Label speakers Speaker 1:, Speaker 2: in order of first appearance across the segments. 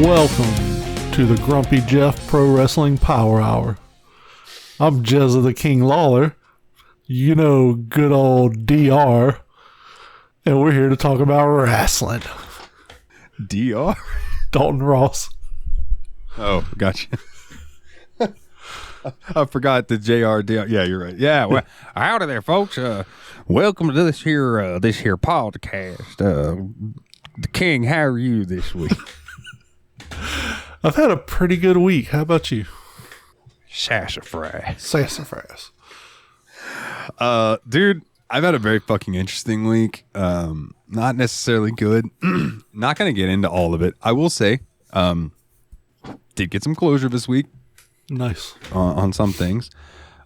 Speaker 1: Welcome to the Grumpy Jeff Pro Wrestling Power Hour. I'm Jezza the King Lawler, you know, good old DR, and we're here to talk about wrestling.
Speaker 2: DR?
Speaker 1: Dalton Ross.
Speaker 2: Oh, gotcha. I forgot the JR. Yeah, you're right. Yeah, well, howdy there, folks. Welcome to this here podcast. The King, how are you this week?
Speaker 1: I've had a pretty good week. How about you?
Speaker 2: Sassafras.
Speaker 1: Sassafras.
Speaker 2: Dude, I've had a very fucking interesting week. Not necessarily good. Not going to get into all of it. I will say, did get some closure this week.
Speaker 1: Nice.
Speaker 2: On some things.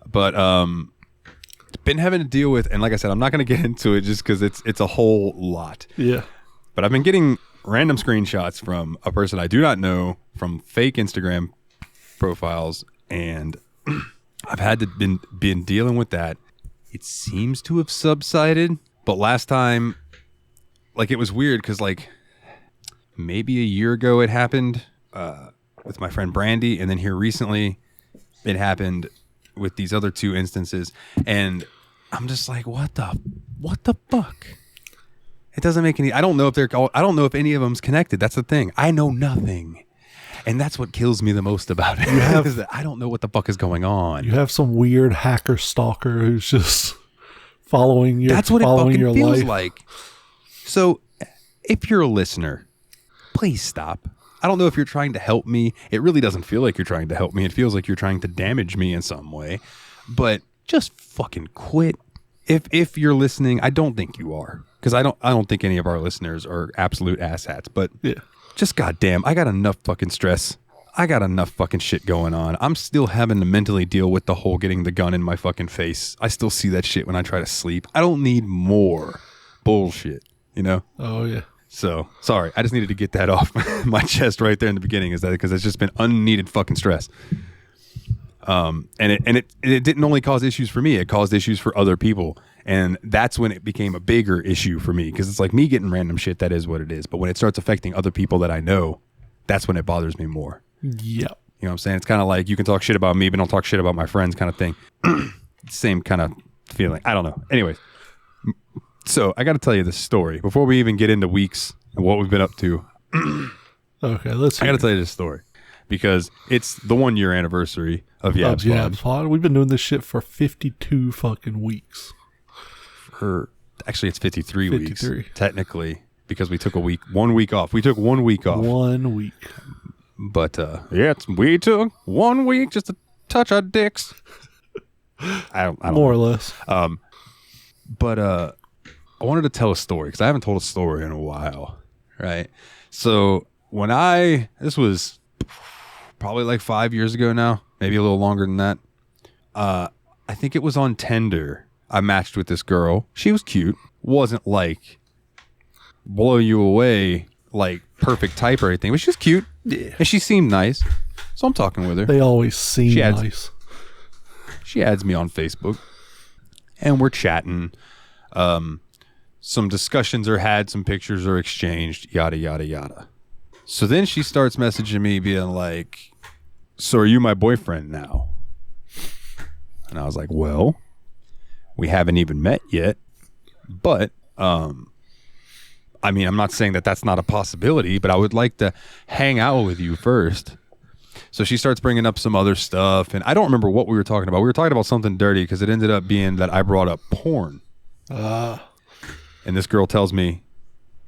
Speaker 2: But been having to deal with, and like I said, I'm not going to get into it just because it's a whole lot.
Speaker 1: Yeah.
Speaker 2: But I've been getting random screenshots from a person I do not know from fake Instagram profiles, and I've had to been dealing with that. It seems to have subsided, but last time, like, it was weird because, like, maybe a year ago it happened with my friend Brandy, and then here recently it happened with these other two instances, and I'm just like, what the fuck? It doesn't make any. I don't know if any of them's connected. That's the thing. I know nothing, and that's what kills me the most about it. Is that I don't know what the fuck is going on.
Speaker 1: You have some weird hacker stalker who's just following your.
Speaker 2: That's what it fucking feels
Speaker 1: life.
Speaker 2: like. So, if you're a listener, please stop. I don't know if you're trying to help me. It really doesn't feel like you're trying to help me. It feels like you're trying to damage me in some way. But just fucking quit. If you're listening, I don't think you are. Because I don't think any of our listeners are absolute asshats. But
Speaker 1: yeah,
Speaker 2: just goddamn, I got enough fucking stress. I got enough fucking shit going on. I'm still having to mentally deal with the whole getting the gun in my fucking face. I still see that shit when I try to sleep. I don't need more bullshit, you know?
Speaker 1: Oh, yeah.
Speaker 2: So, sorry. I just needed to get that off my chest right there in the beginning, is that because it's just been unneeded fucking stress. And it didn't only cause issues for me, it caused issues for other people. And that's when it became a bigger issue for me, because it's like me getting random shit, that is what it is. But when it starts affecting other people that I know, that's when it bothers me more.
Speaker 1: Yep.
Speaker 2: You know what I'm saying? It's kind of like you can talk shit about me, but don't talk shit about my friends kind of thing. Same kind of feeling. I don't know. Anyways, so I got to tell you this story before we even get into weeks and what we've been up to.
Speaker 1: Okay, I got
Speaker 2: to tell you this story because it's the 1 year anniversary of YABSPOD.
Speaker 1: YABSPOD. We've been doing this shit for 52 fucking weeks.
Speaker 2: Actually, it's 53 weeks technically, because we took 1 week off. We took 1 week off.
Speaker 1: 1 week.
Speaker 2: But we took 1 week just to touch our dicks. I don't
Speaker 1: more or less.
Speaker 2: But I wanted to tell a story because I haven't told a story in a while, right? So this was probably like 5 years ago now, maybe a little longer than that. I think it was on Tinder. I matched with this girl. She was cute. Wasn't like blow you away, like perfect type or anything, but she was cute.
Speaker 1: Yeah.
Speaker 2: And she seemed nice. So I'm talking with her.
Speaker 1: They always seem nice.
Speaker 2: She adds me on Facebook. And we're chatting. Some discussions are had, some pictures are exchanged, yada, yada, yada. So then she starts messaging me being like, so are you my boyfriend now? And I was like, well, we haven't even met yet, but I mean, I'm not saying that that's not a possibility, but I would like to hang out with you first. So she starts bringing up some other stuff, and I don't remember what we were talking about. We were talking about something dirty because it ended up being that I brought up porn. And this girl tells me,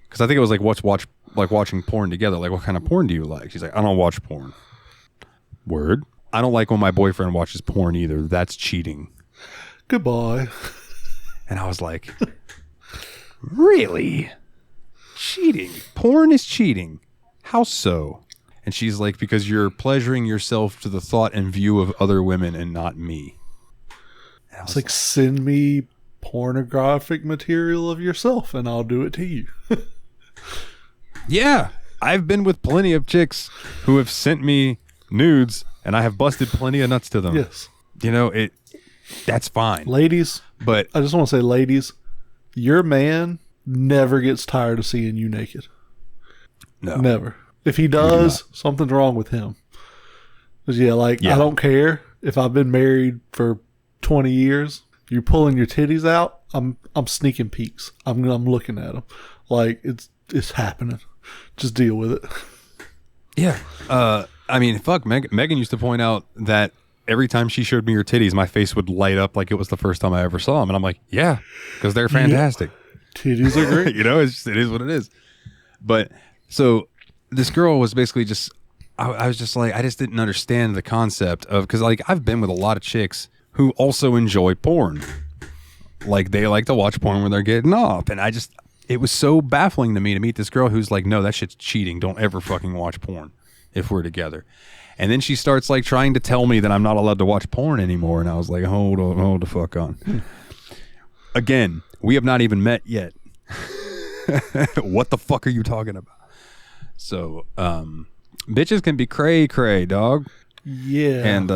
Speaker 2: because I think it was like watching porn together. Like, what kind of porn do you like? She's like, I don't watch porn. Word. I don't like when my boyfriend watches porn either. That's cheating.
Speaker 1: Goodbye.
Speaker 2: And I was like, really? Cheating? Porn is cheating. How so? And she's like, because you're pleasuring yourself to the thought and view of other women and not me. And
Speaker 1: it's like, send me pornographic material of yourself and I'll do it to you.
Speaker 2: Yeah. I've been with plenty of chicks who have sent me nudes and I have busted plenty of nuts to them.
Speaker 1: Yes.
Speaker 2: You know, that's fine.
Speaker 1: Ladies,
Speaker 2: but
Speaker 1: I just want to say, ladies, your man never gets tired of seeing you naked.
Speaker 2: No.
Speaker 1: Never. If he does, something's wrong with him. 'Cause I don't care if I've been married for 20 years. You're pulling your titties out. I'm sneaking peeks. I'm looking at them. Like it's happening. Just deal with it.
Speaker 2: Yeah. I mean, fuck. Megan used to point out that every time she showed me her titties, my face would light up like it was the first time I ever saw them, and I'm like, yeah, because they're fantastic.
Speaker 1: Yeah. Titties are great.
Speaker 2: It is what it is. But so this girl was basically just. I was just like, I just didn't understand the concept of, because like I've been with a lot of chicks who also enjoy porn. Like they like to watch porn when they're getting off. And it was so baffling to me to meet this girl who's like, no, that shit's cheating. Don't ever fucking watch porn if we're together. And then she starts like trying to tell me that I'm not allowed to watch porn anymore. And I was like, hold the fuck on. Again, we have not even met yet. What the fuck are you talking about? So, bitches can be cray, dog.
Speaker 1: Yeah.
Speaker 2: And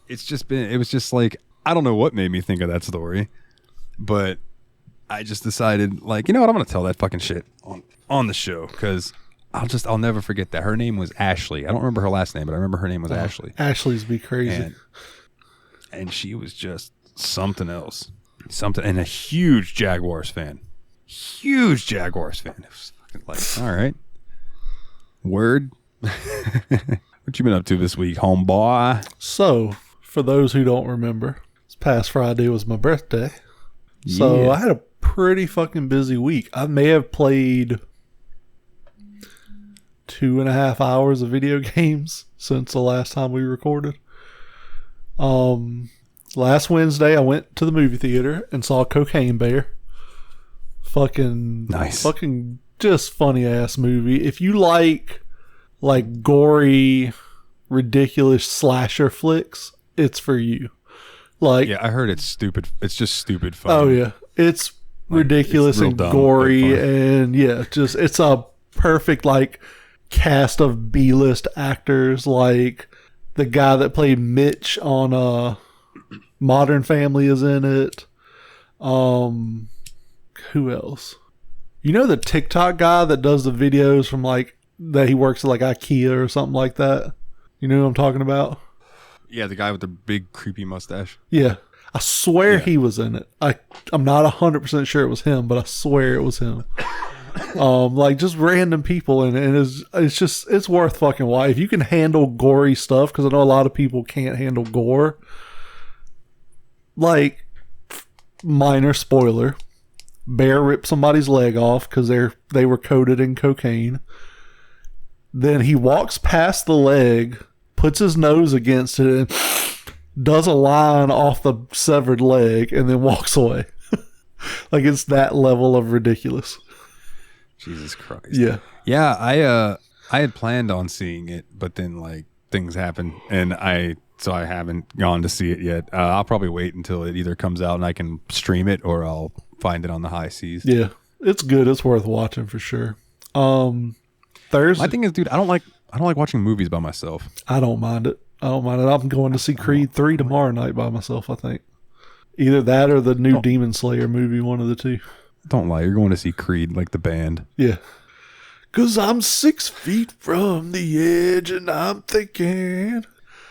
Speaker 2: it was just like, I don't know what made me think of that story, but I just decided, like, you know what, I'm going to tell that fucking shit on the show, because I'll never forget that. Her name was Ashley. I don't remember her last name, but I remember her name was Ashley.
Speaker 1: Ashley's be crazy.
Speaker 2: And she was just something else. And a huge Jaguars fan. It was fucking like, all right. Word. What you been up to this week, homeboy?
Speaker 1: So, for those who don't remember, this past Friday was my birthday. So, I had a pretty fucking busy week. I may have played 2.5 hours of video games since the last time we recorded. Last Wednesday, I went to the movie theater and saw Cocaine Bear. Fucking
Speaker 2: nice.
Speaker 1: Fucking just funny ass movie. If you like gory, ridiculous slasher flicks, it's for you. Like,
Speaker 2: yeah, I heard it's stupid. It's just stupid fun.
Speaker 1: Oh yeah, it's like, ridiculous and dumb, gory, and yeah, just it's a perfect like cast of B-list actors. Like the guy that played Mitch on Modern Family is in it. Who else? You know the TikTok guy that does the videos from like that he works at like IKEA or something like that? You know who I'm talking about?
Speaker 2: Yeah, the guy with the big creepy mustache.
Speaker 1: Yeah. I swear he was in it. I'm not 100% sure it was him, but I swear it was him. Like just random people in it, and it's worth fucking why. If you can handle gory stuff, because I know a lot of people can't handle gore. Like, minor spoiler, Bear ripped somebody's leg off because they were coated in cocaine. Then he walks past the leg, puts his nose against it, and does a line off the severed leg, and then walks away. Like, it's that level of ridiculous.
Speaker 2: Jesus Christ.
Speaker 1: Yeah.
Speaker 2: Yeah, I had planned on seeing it, but then like things happened, and I haven't gone to see it yet. I'll probably wait until it either comes out and I can stream it, or I'll find it on the high seas.
Speaker 1: Yeah, it's good. It's worth watching for sure. Thursday.
Speaker 2: My thing is, dude, I don't like watching movies by myself.
Speaker 1: I don't mind it. I'm going to see Creed 3 tomorrow night by myself, I think. Either that or the new Demon Slayer movie, one of the two.
Speaker 2: Don't lie, you're going to see Creed, like the band.
Speaker 1: Yeah. 'Cause I'm 6 feet from the edge and I'm thinking,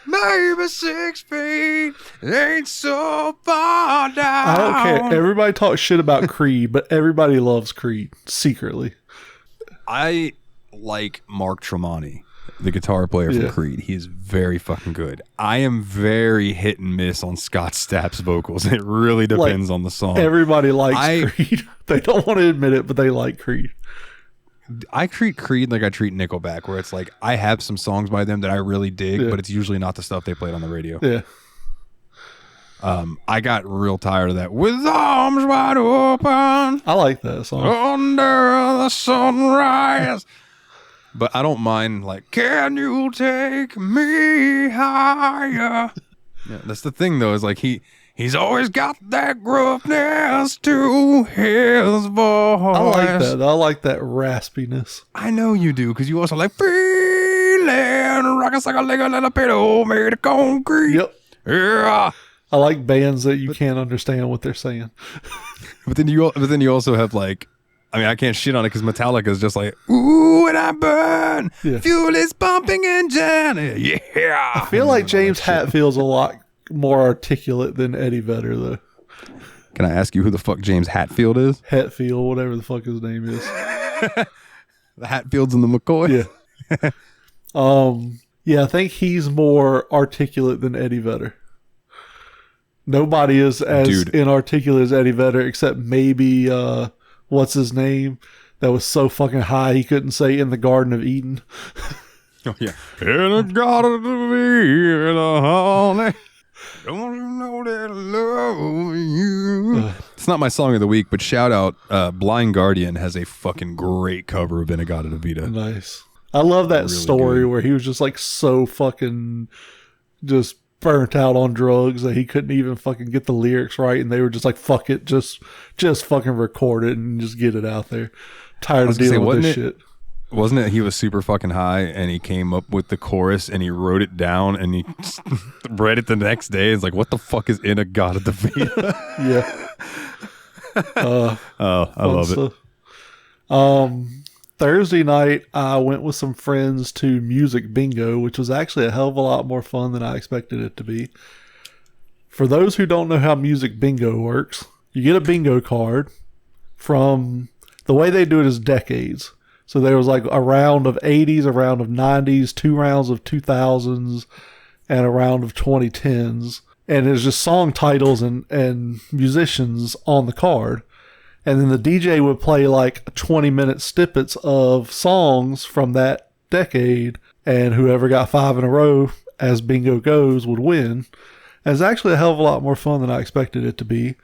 Speaker 2: maybe 6 feet ain't so far down.
Speaker 1: I don't care. Everybody talks shit about Creed, but everybody loves Creed secretly.
Speaker 2: I like Mark Tremonti, the guitar player from Creed. He is very fucking good. I am very hit and miss on Scott Stapp's vocals. It really depends on the song.
Speaker 1: Everybody likes Creed. They don't want to admit it, but they like Creed.
Speaker 2: I treat Creed like I treat Nickelback, where it's like I have some songs by them that I really dig, but it's usually not the stuff they played on the radio.
Speaker 1: Yeah.
Speaker 2: I got real tired of that. With arms wide open.
Speaker 1: I like that song.
Speaker 2: Under the sunrise. But I don't mind, like, can you take me higher? Yeah, that's the thing, though, is like he's always got that gruffness to his voice.
Speaker 1: I like that. I like that raspiness.
Speaker 2: I know you do, because you also like feeling rockin' like a leg of little pillow made of concrete.
Speaker 1: Yep.
Speaker 2: Yeah.
Speaker 1: I like bands that you can't understand what they're saying.
Speaker 2: But then you also have like I mean, I can't shit on it because Metallica is just like, ooh, and I burn.
Speaker 1: Yeah.
Speaker 2: Fuel is pumping engine. Yeah.
Speaker 1: I feel like James Hetfield's a lot more articulate than Eddie Vedder, though.
Speaker 2: Can I ask you who the fuck James Hetfield is?
Speaker 1: Hetfield, whatever the fuck his name is.
Speaker 2: The Hatfields and the McCoy?
Speaker 1: Yeah. Yeah, I think he's more articulate than Eddie Vedder. Nobody is as inarticulate as Eddie Vedder, except maybe, what's his name? That was so fucking high he couldn't say In the Garden of Eden.
Speaker 2: Oh, yeah. In the Garden of Eden, honey. Don't you know that I love you? It's not my song of the week, but shout out, Blind Guardian has a fucking great cover of In-A-Gadda-Da-Vida.
Speaker 1: Nice. I love that really story where he was just like so fucking just burnt out on drugs that he couldn't even fucking get the lyrics right, and they were just like, fuck it, just fucking record it and just get it out there. Tired of dealing with this shit.
Speaker 2: Wasn't it he was super fucking high and he came up with the chorus and he wrote it down and he read it the next day? It's like, what the fuck is In-A-Gadda-Da-Vida?
Speaker 1: Yeah.
Speaker 2: I love
Speaker 1: stuff. It. Thursday night, I went with some friends to Music Bingo, which was actually a hell of a lot more fun than I expected it to be. For those who don't know how Music Bingo works, you get a bingo card from, the way they do it is decades. So there was like a round of 80s, a round of 90s, 2 rounds of 2000s, and a round of 2010s. And it's just song titles and musicians on the card. And then the DJ would play like 20-minute snippets of songs from that decade, and whoever got 5 in a row, as bingo goes, would win. And it's actually a hell of a lot more fun than I expected it to be.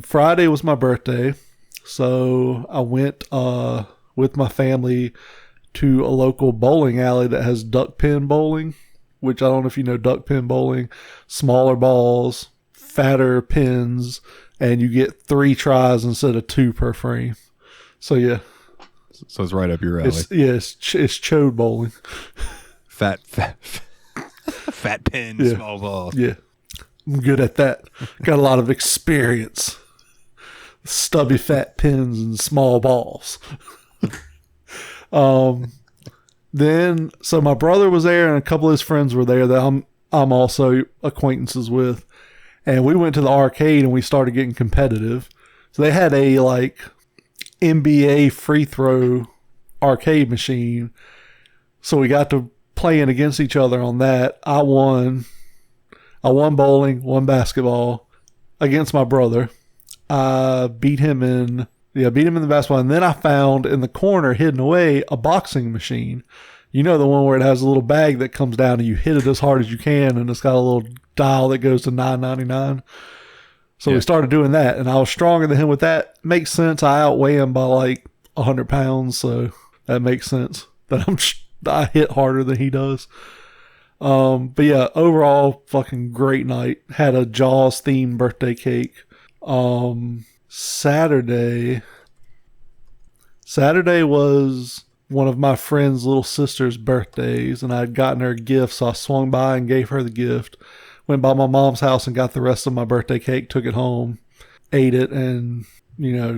Speaker 1: Friday was my birthday, so I went with my family to a local bowling alley that has duck pin bowling, which I don't know if you know duck pin bowling. Smaller balls, fatter pins, and you get 3 tries instead of 2 per frame. So yeah.
Speaker 2: So it's right up your alley.
Speaker 1: It's chode bowling.
Speaker 2: Fat pin,
Speaker 1: yeah.
Speaker 2: Small ball.
Speaker 1: Yeah. I'm good at that. Got a lot of experience. Stubby fat pins and small balls. Then, so my brother was there and a couple of his friends were there that I'm also acquaintances with. And we went to the arcade and we started getting competitive. So they had a like NBA free throw arcade machine. So we got to playing against each other on that. I won bowling, won basketball against my brother. I beat him in the basketball. And then I found in the corner hidden away a boxing machine. You know, the one where it has a little bag that comes down and you hit it as hard as you can, and it's got a little dial that goes to $9.99. So we started doing that, and I was stronger than him with that. Makes sense. I outweigh him by like 100 pounds, so that makes sense that I hit harder than he does. But yeah, overall, fucking great night. Had a Jaws themed birthday cake. Saturday was one of my friend's little sister's birthdays, and I had gotten her a gift, so I swung by and gave her the gift. Went by my mom's house and got the rest of my birthday cake, took it home, ate it, and,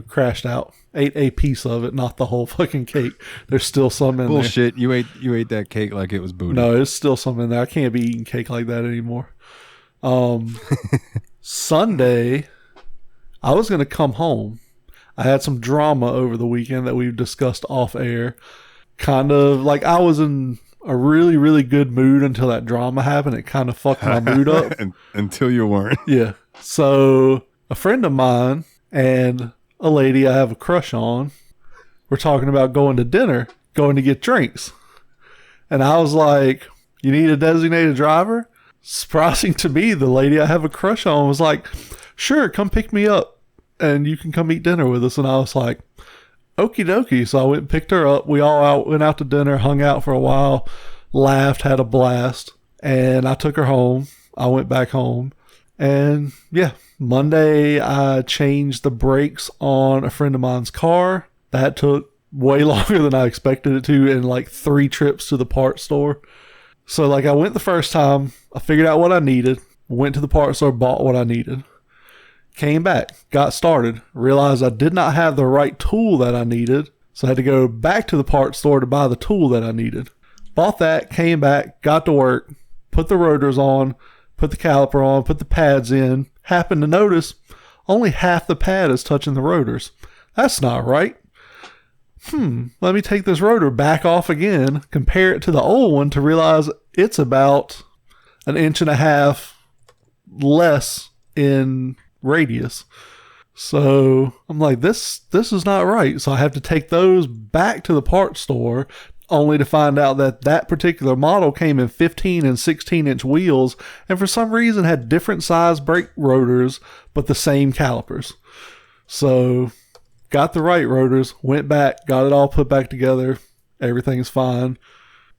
Speaker 1: crashed out. Ate a piece of it, not the whole fucking cake. There's still some in there.
Speaker 2: Bullshit. You ate that cake like it was booty.
Speaker 1: No, there's still some in there. I can't be eating cake like that anymore. Sunday, I was going to come home. I had some drama over the weekend that we've discussed off air. Kind of like I was in a really, really good mood until that drama happened. It kind of fucked my mood up.
Speaker 2: Until you weren't.
Speaker 1: Yeah. So a friend of mine and a lady I have a crush on were talking about going to dinner, going to get drinks. And I was like, you need a designated driver? Surprising to me, the lady I have a crush on was like, sure, come pick me up and you can come eat dinner with us. And I was like, okie dokie. So I went and picked her up. We all went out to dinner, hung out for a while, laughed, had a blast. And I took her home. I went back home. And yeah, Monday I changed the brakes on a friend of mine's car. That took way longer than I expected it to, and like 3 trips to the parts store. So like I went the first time, I figured out what I needed, went to the parts store, bought what I needed. Came back, got started, realized I did not have the right tool that I needed, so I had to go back to the parts store to buy the tool that I needed. Bought that, came back, got to work, put the rotors on, put the caliper on, put the pads in. Happened to notice only half the pad is touching the rotors. That's not right. Let me take this rotor back off again, compare it to the old one to realize it's about 1.5 inches less in radius. So I'm like, this is not right. So I have to take those back to the parts store, only to find out that particular model came in 15 and 16 inch wheels, and for some reason had different size brake rotors, but the same calipers. So got the right rotors, went back, got it all put back together. Everything's fine.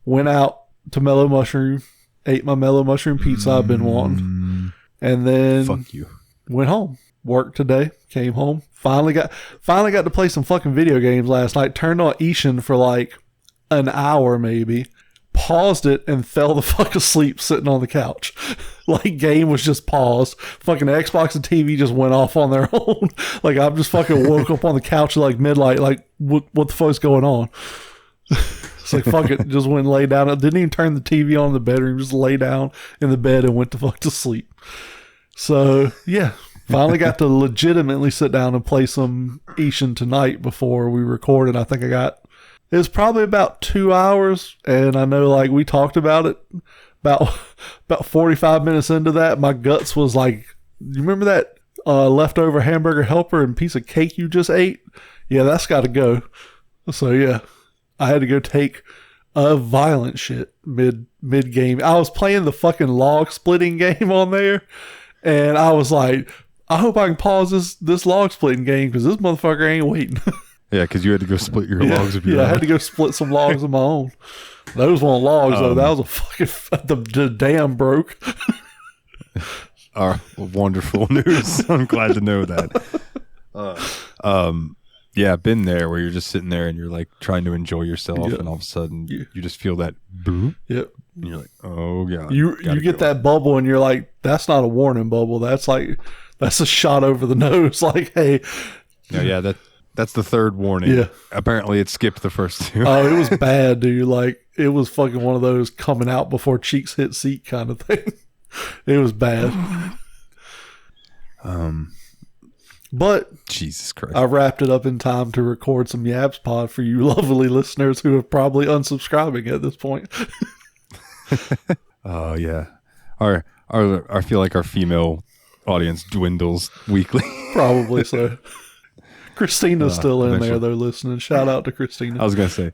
Speaker 1: Went out to Mellow Mushroom, ate my Mellow Mushroom pizza I've been wanting, and then
Speaker 2: Fuck you.
Speaker 1: went home. Worked today, came home. Finally got to play some fucking video games last night. Turned on Ishin for like an hour maybe. Paused it and fell the fuck asleep sitting on the couch. Like, game was just paused. Fucking Xbox and TV just went off on their own. Like, I just fucking woke up on the couch at like midnight. Like, what the fuck's going on? It's like, fuck it. Just went and lay down. I didn't even turn the TV on in the bedroom. Just lay down in the bed and went to fuck to sleep. So, yeah. Finally got to legitimately sit down and play some Ishin tonight before we recorded. I think it was probably about 2 hours, and I know like we talked about it about 45 minutes into that, my guts was like, you remember that leftover hamburger helper and piece of cake you just ate? Yeah, that's got to go. So yeah, I had to go take a violent shit mid game. I was playing the fucking log splitting game on there, and I was like, I hope I can pause this log splitting game because this motherfucker ain't waiting.
Speaker 2: Yeah, because you had to go split your logs of your own.
Speaker 1: I had to go split some logs of my own. Those weren't logs, though. That was a fucking... The dam broke.
Speaker 2: Wonderful news. I'm glad to know that. Yeah, been there where you're just sitting there and you're like trying to enjoy yourself, and all of a sudden you just feel that boom.
Speaker 1: Yep.
Speaker 2: And you're like, oh, God.
Speaker 1: You get that bubble and you're like, that's not a warning bubble. That's a shot over the nose. Like, hey.
Speaker 2: Yeah, that's the third warning.
Speaker 1: Yeah.
Speaker 2: Apparently it skipped the first two.
Speaker 1: Oh, it was bad, dude. Like, it was fucking one of those coming out before cheeks hit seat kind of thing. It was bad. But
Speaker 2: Jesus Christ.
Speaker 1: I wrapped it up in time to record some YABSPOD for you lovely listeners who are probably unsubscribing at this point.
Speaker 2: Oh, yeah. I feel like our female audience dwindles weekly.
Speaker 1: Probably so. Christina's still in
Speaker 2: eventually.
Speaker 1: there, though, listening. Shout out to Christina.
Speaker 2: I was going to say,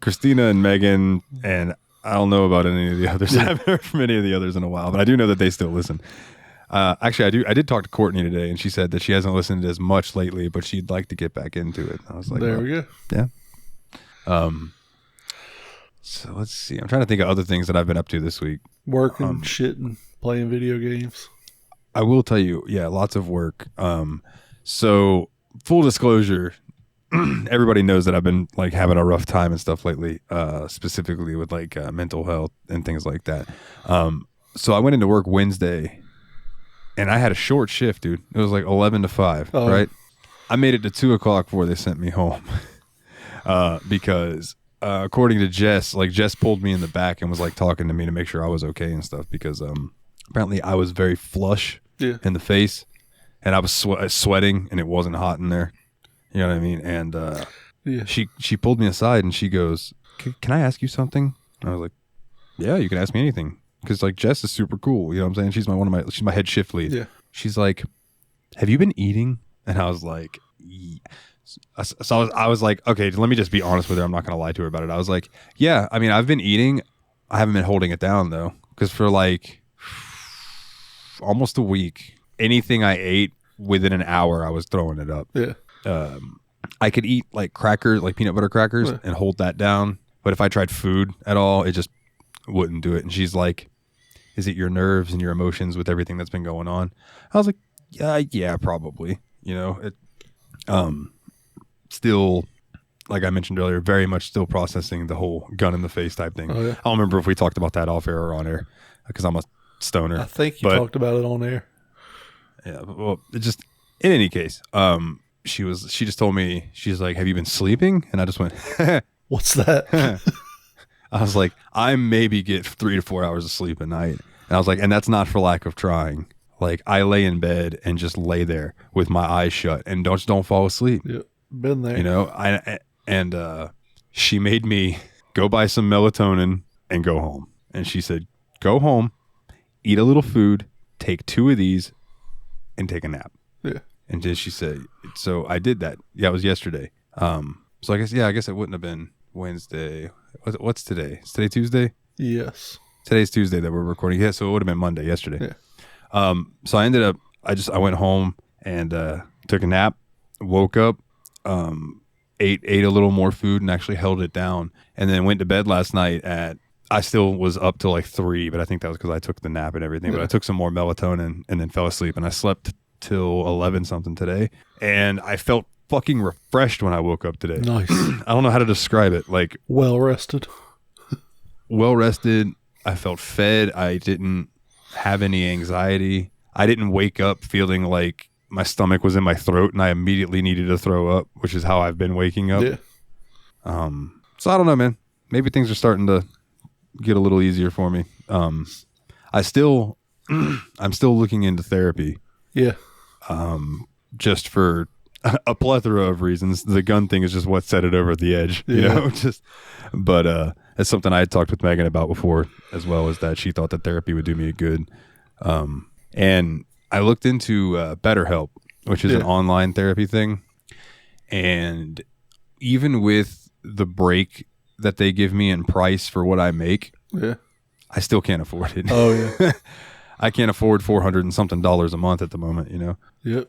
Speaker 2: Christina and Mehgan, and I don't know about any of the others. I haven't heard from any of the others in a while, but I do know that they still listen. Actually, I did talk to Courtney today, and she said that she hasn't listened as much lately, but she'd like to get back into it. I was like,
Speaker 1: there we go.
Speaker 2: Yeah. So let's see. I'm trying to think of other things that I've been up to this week.
Speaker 1: Working, shitting, playing video games.
Speaker 2: I will tell you, yeah, lots of work. So full disclosure, everybody knows that I've been like having a rough time and stuff lately, specifically with like mental health and things like that. So I went into work Wednesday and I had a short shift, dude. It was like 11 to 5, right? I made it to 2 o'clock before they sent me home because according to Jess, like Jess pulled me in the back and was like talking to me to make sure I was okay and stuff because apparently I was very flush in the face. And I was sweating, and it wasn't hot in there. You know what I mean? And she pulled me aside, and she goes, "Can I ask you something?" And I was like, "Yeah, you can ask me anything." Because like Jess is super cool. You know what I'm saying? She's she's my head shift lead.
Speaker 1: Yeah.
Speaker 2: She's like, "Have you been eating?" And I was like, So I was like, okay, let me just be honest with her. I'm not going to lie to her about it. I was like, yeah, I mean, I've been eating. I haven't been holding it down though, because for like almost a week, anything I ate within an hour, I was throwing it up.
Speaker 1: Yeah.
Speaker 2: I could eat like crackers, like peanut butter crackers, and hold that down. But if I tried food at all, it just wouldn't do it. And she's like, is it your nerves and your emotions with everything that's been going on? I was like, yeah, probably. You know, it, still, like I mentioned earlier, very much still processing the whole gun in the face type thing.
Speaker 1: Oh, yeah.
Speaker 2: I don't remember if we talked about that off air or on air because I'm a stoner.
Speaker 1: I think you talked about it on air.
Speaker 2: Yeah. Well, it just in any case, she just told me, she's like, "Have you been sleeping?" And I just went,
Speaker 1: What's that?
Speaker 2: I was like, I maybe get 3 to 4 hours of sleep a night. And I was like, and that's not for lack of trying. Like, I lay in bed and just lay there with my eyes shut and don't fall asleep.
Speaker 1: Yeah, been there.
Speaker 2: You know, she made me go buy some melatonin and go home. And she said, go home, eat a little food, take 2 of these, and take a nap.
Speaker 1: Yeah.
Speaker 2: And then she said, so I did that. Yeah, it was yesterday. So I guess it wouldn't have been Wednesday. What's today? Is today Tuesday?
Speaker 1: Yes.
Speaker 2: Today's Tuesday that we're recording. Yeah, so it would have been Monday yesterday.
Speaker 1: Yeah.
Speaker 2: So I ended up, I went home and took a nap, woke up, ate a little more food and actually held it down, and then went to bed last night I still was up till like 3, but I think that was because I took the nap and everything. Yeah. But I took some more melatonin and then fell asleep, and I slept till 11 something today, and I felt fucking refreshed when I woke up today.
Speaker 1: Nice.
Speaker 2: I don't know how to describe it. Like,
Speaker 1: well rested.
Speaker 2: I felt fed. I didn't have any anxiety. I didn't wake up feeling like my stomach was in my throat and I immediately needed to throw up, which is how I've been waking up.
Speaker 1: Yeah.
Speaker 2: So I don't know, man. Maybe things are starting to get a little easier for me. I'm still looking into therapy.
Speaker 1: Yeah.
Speaker 2: Just for a plethora of reasons. The gun thing is just what set it over the edge, you know, but it's something I had talked with Mehgan about before, as well, as that she thought that therapy would do me good. And I looked into BetterHelp, which is an online therapy thing. And even with the break that they give me in price for what I make, I still can't afford it.
Speaker 1: Oh yeah.
Speaker 2: I can't afford $400 and something a month at the moment, you know?
Speaker 1: Yep.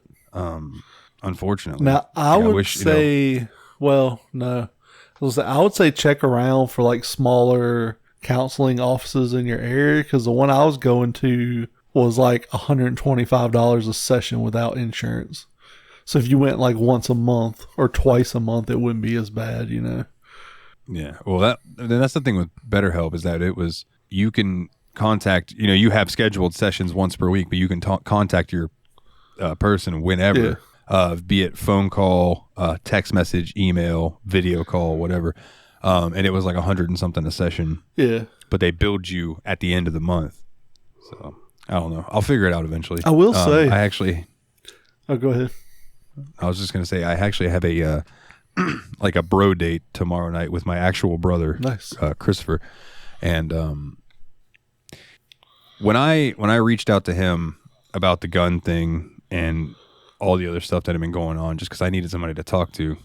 Speaker 2: Unfortunately.
Speaker 1: Now I would say, well, no, I would say check around for like smaller counseling offices in your area, because the one I was going to was like $125 a session without insurance. So if you went like once a month or twice a month, it wouldn't be as bad, you know?
Speaker 2: Yeah. Well, that's the thing with BetterHelp, is that you can contact, you know, you have scheduled sessions once per week, but you can contact your person whenever, be it phone call, text message, email, video call, whatever. And it was like $100 and something a session.
Speaker 1: Yeah.
Speaker 2: But they billed you at the end of the month. So I don't know. I'll figure it out eventually.
Speaker 1: I will say.
Speaker 2: Oh,
Speaker 1: go ahead.
Speaker 2: I was just going to say, I actually have a like a bro date tomorrow night with my actual brother,
Speaker 1: nice,
Speaker 2: Christopher. And when I reached out to him about the gun thing and all the other stuff that had been going on, just because I needed somebody to talk to,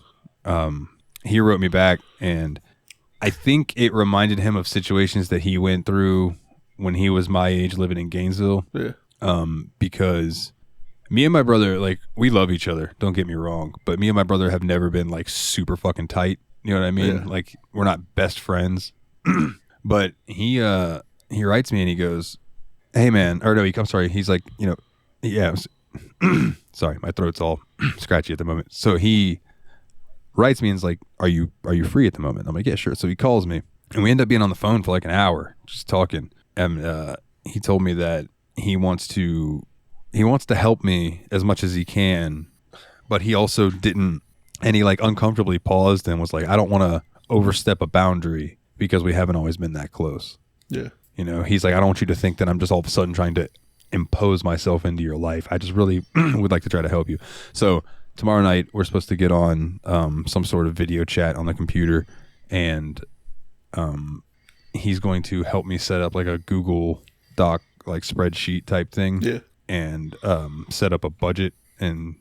Speaker 2: he wrote me back, and I think it reminded him of situations that he went through when he was my age living in Gainesville.
Speaker 1: Yeah.
Speaker 2: Because me and my brother, like, we love each other, don't get me wrong, but me and my brother have never been like super fucking tight. You know what I mean?
Speaker 1: Yeah.
Speaker 2: Like, we're not best friends. But he writes me and he goes, "Hey man," or no, I'm sorry. He's like, you know, yeah, sorry, my throat's all scratchy at the moment. So he writes me and is like, "Are you free at the moment?" I'm like, "Yeah, sure." So he calls me and we end up being on the phone for like an hour just talking. And he told me that he wants to help me as much as he can, but he also didn't, and he like uncomfortably paused and was like, "I don't want to overstep a boundary because we haven't always been that close."
Speaker 1: Yeah.
Speaker 2: You know, he's like, "I don't want you to think that I'm just all of a sudden trying to impose myself into your life. I just really would like to try to help you." So tomorrow night we're supposed to get on some sort of video chat on the computer, and he's going to help me set up like a Google Doc, like spreadsheet type thing.
Speaker 1: Yeah.
Speaker 2: And set up a budget and,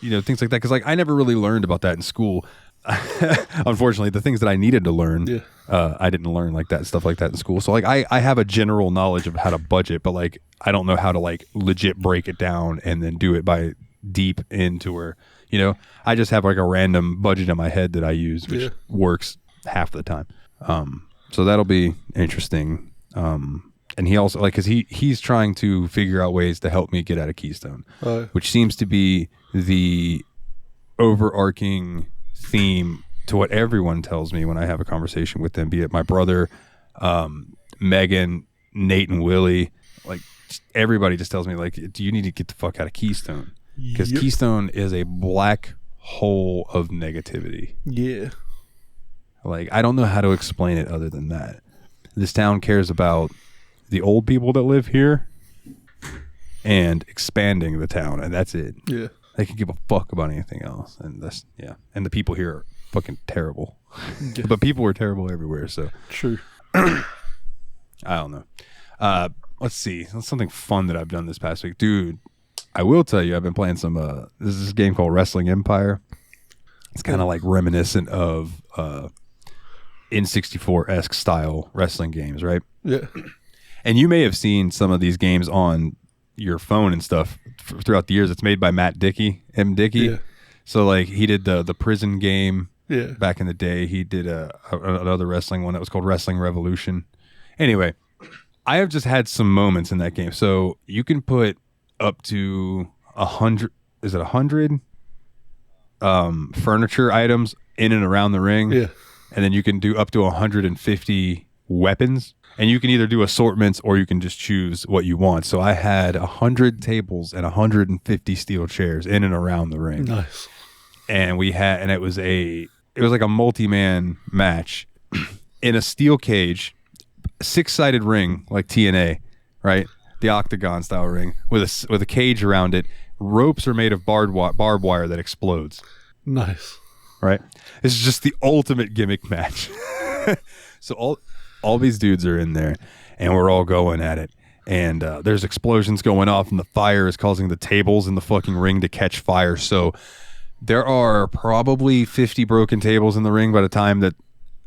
Speaker 2: you know, things like that. Because like I never really learned about that in school. Unfortunately, the things that I needed to learn, I didn't learn like that, stuff like that in school. So like I have a general knowledge of how to budget, but like I don't know how to like legit break it down and then do it by deep into where, you know, I just have like a random budget in my head that I use, which works half the time. So that'll be interesting. And he also, like, because he's trying to figure out ways to help me get out of Keystone, which seems to be the overarching theme to what everyone tells me when I have a conversation with them, be it my brother, Mehgan, Nate, and Willie. Like, everybody just tells me like, do you need to get the fuck out of Keystone? Because
Speaker 1: Yep.
Speaker 2: Keystone is a black hole of negativity.
Speaker 1: Yeah.
Speaker 2: Like, I don't know how to explain it other than that. This town cares about the old people that live here and expanding the town, and that's it.
Speaker 1: Yeah.
Speaker 2: They can give a fuck about anything else, and that's And the people here are fucking terrible.
Speaker 1: Yeah.
Speaker 2: But people are terrible everywhere, so
Speaker 1: True.
Speaker 2: I don't know. Let's see. That's something fun that I've done this past week, dude. I will tell you, I've been playing some. This is a game called Wrestling Empire. It's kind of like reminiscent of N64-esque style wrestling games, right?
Speaker 1: Yeah.
Speaker 2: And you may have seen some of these games on your phone and stuff throughout the years. It's made by Matt Dickey, M. Dickey.
Speaker 1: Yeah.
Speaker 2: So like he did the prison game
Speaker 1: Yeah.
Speaker 2: back in the day. He did another wrestling one that was called Wrestling Revolution. Anyway, I have just had some moments in that game. So you can put up to 100. Is it 100 furniture items in and around the ring?
Speaker 1: Yeah.
Speaker 2: And then you can do up to 150 weapons. And you can either do assortments or you can just choose what you want. So I had 100 tables and 150 steel chairs in and around the ring.
Speaker 1: Nice.
Speaker 2: And it was like a multi-man match in a steel cage, 6-sided ring like TNA, right? The octagon style ring with a cage around it. Ropes are made of barbed wire that explodes.
Speaker 1: Nice.
Speaker 2: Right? This is just the ultimate gimmick match. So all these dudes are in there, and we're all going at it. And there's explosions going off, and the fire is causing the tables in the fucking ring to catch fire. So there are probably 50 broken tables in the ring by the time that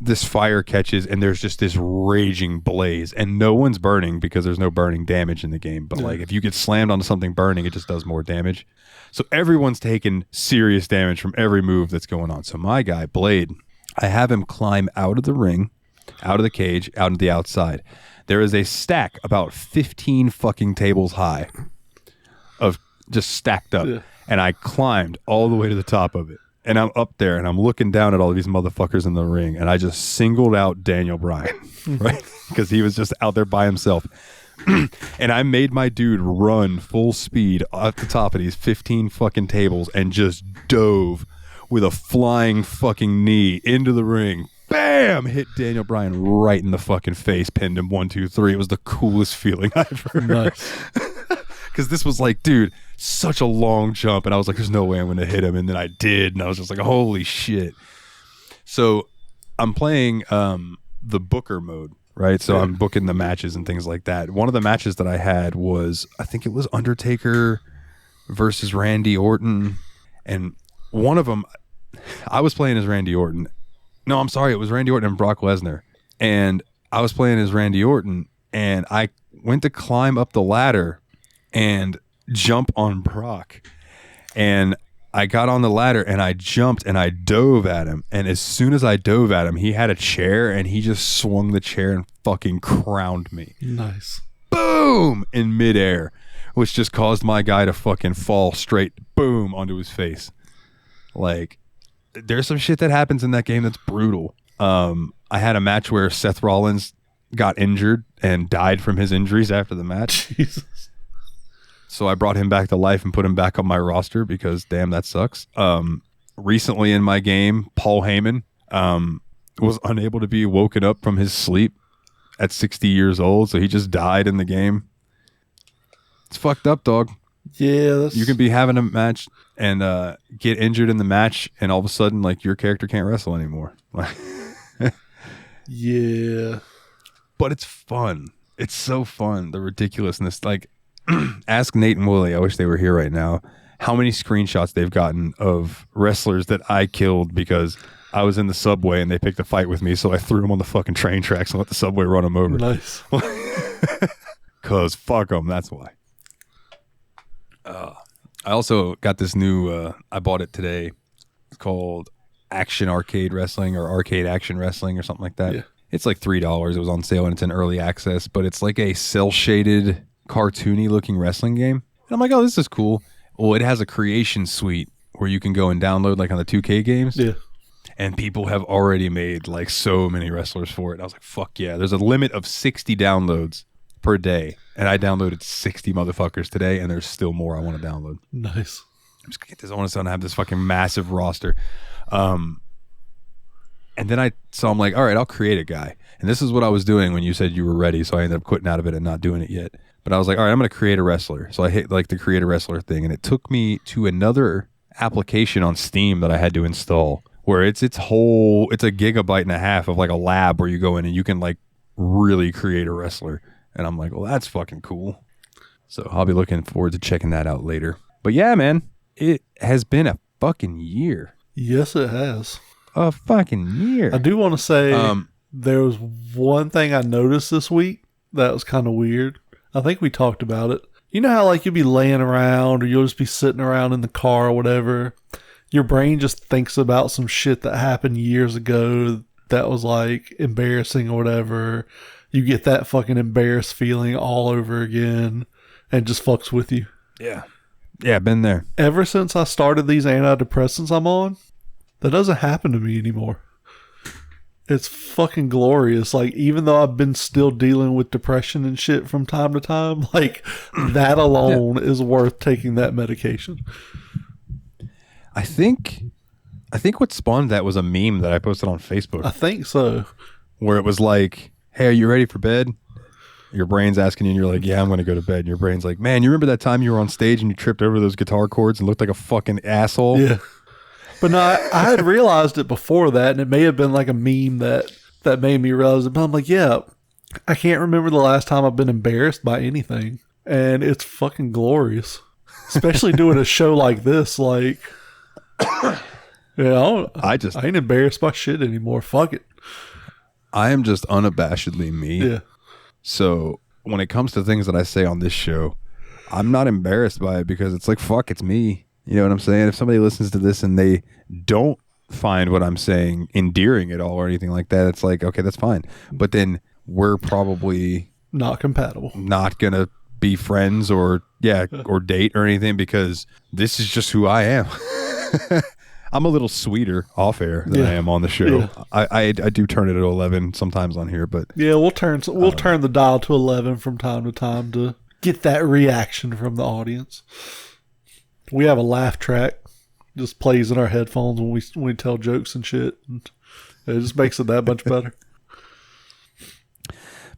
Speaker 2: this fire catches, and there's just this raging blaze. And no one's burning because there's no burning damage in the game. But like if you get slammed onto something burning, it just does more damage. So everyone's taking serious damage from every move that's going on. So my guy, Blade, I have him climb out of the ring, out of the cage, out into the outside. There is a stack about 15 fucking tables high of just stacked up. Yeah. And I climbed all the way to the top of it. And I'm up there and I'm looking down at all of these motherfuckers in the ring. And I just singled out Daniel Bryan, right? Because he was just out there by himself. And I made my dude run full speed at the top of these 15 fucking tables and just dove with a flying fucking knee into the ring. Bam! Hit Daniel Bryan right in the fucking face, pinned him 1, 2, 3. It was the coolest feeling I've ever heard. Nice. Because this was like, dude, such a long jump. And I was like, there's no way I'm going to hit him. And then I did. And I was just like, holy shit. So I'm playing the Booker mode, right? So I'm booking the matches and things like that. One of the matches that I had was, I think it was Undertaker versus Randy Orton. And one of them, I was playing as Randy Orton. No, I'm sorry. It was Randy Orton and Brock Lesnar. And I was playing as Randy Orton. And I went to climb up the ladder and jump on Brock. And I got on the ladder and I jumped and I dove at him. And as soon as I dove at him, he had a chair and he just swung the chair and fucking crowned me.
Speaker 1: Nice.
Speaker 2: Boom! In midair, which just caused my guy to fucking fall straight, boom, onto his face. Like, there's some shit that happens in that game that's brutal. I had a match where Seth Rollins got injured and died from his injuries after the match.
Speaker 1: Jesus.
Speaker 2: So I brought him back to life and put him back on my roster because, damn, that sucks. Recently in my game, Paul Heyman was unable to be woken up from his sleep at 60 years old, so he just died in the game. It's fucked up, dog.
Speaker 1: Yeah,
Speaker 2: you can be having a match and get injured in the match, and all of a sudden, like, your character can't wrestle anymore.
Speaker 1: Yeah,
Speaker 2: but it's fun. It's so fun. The ridiculousness. Like, ask Nate and Willie. I wish they were here right now. How many screenshots they've gotten of wrestlers that I killed because I was in the subway and they picked a fight with me, so I threw them on the fucking train tracks and let the subway run them over.
Speaker 1: Nice.
Speaker 2: Cause fuck them. That's why. I also got this new. I bought it today. It's called Action Arcade Wrestling or Arcade Action Wrestling or something like that. Yeah. It's like $3. It was on sale and it's in early access, but it's like a cell shaded, cartoony looking wrestling game. And I'm like, oh, this is cool. Well, it has a creation suite where you can go and download like on the 2K games.
Speaker 1: Yeah.
Speaker 2: And people have already made like so many wrestlers for it. And I was like, fuck yeah. There's a limit of 60 downloads per day, and I downloaded 60 motherfuckers today, and there's still more I want to download.
Speaker 1: Nice.
Speaker 2: I'm just gonna get this. I want to have this fucking massive roster. And then I'm like, all right, I'll create a guy. And this is what I was doing when you said you were ready. So I ended up quitting out of it and not doing it yet. But I was like, all right, I'm going to create a wrestler. So I hit like the create a wrestler thing. And it took me to another application on Steam that I had to install where it's a gigabyte and a half of like a lab where you go in and you can like really create a wrestler. And I'm like, well, that's fucking cool. So I'll be looking forward to checking that out later. But yeah, man, it has been a fucking year.
Speaker 1: Yes, it has.
Speaker 2: A fucking year.
Speaker 1: I do want to say there was one thing I noticed this week that was kind of weird. I think we talked about it. You know how like you'll be laying around or you'll just be sitting around in the car or whatever. Your brain just thinks about some shit that happened years ago that was like embarrassing or whatever. You get that fucking embarrassed feeling all over again and just fucks with you.
Speaker 2: Yeah. Yeah, been there.
Speaker 1: Ever since I started these antidepressants I'm on, that doesn't happen to me anymore. It's fucking glorious. Like, even though I've been still dealing with depression and shit from time to time, like, that alone is worth taking that medication.
Speaker 2: I think what spawned that was a meme that I posted on Facebook.
Speaker 1: I think so.
Speaker 2: Where it was like, hey, are you ready for bed? Your brain's asking you, and you're like, yeah, I'm going to go to bed. And your brain's like, man, you remember that time you were on stage and you tripped over those guitar chords and looked like a fucking asshole?
Speaker 1: Yeah. But no, I had realized it before that, and it may have been like a meme that made me realize it. But I'm like, yeah, I can't remember the last time I've been embarrassed by anything. And it's fucking glorious. Especially doing a show like this. Like, yeah, I ain't embarrassed by shit anymore. Fuck it.
Speaker 2: I am just unabashedly me.
Speaker 1: Yeah.
Speaker 2: So when it comes to things that I say on this show, I'm not embarrassed by it because it's like, fuck, it's me. You know what I'm saying? If somebody listens to this and they don't find what I'm saying endearing at all or anything like that, it's like, okay, that's fine. But then we're probably
Speaker 1: not compatible.
Speaker 2: Not going to be friends or date or anything because this is just who I am. I'm a little sweeter off air than I am on the show. Yeah. I do turn it at 11 sometimes on here, but
Speaker 1: yeah, we'll turn the dial to 11 from time to time to get that reaction from the audience. We have a laugh track, just plays in our headphones when we tell jokes and shit. And it just makes it that much better.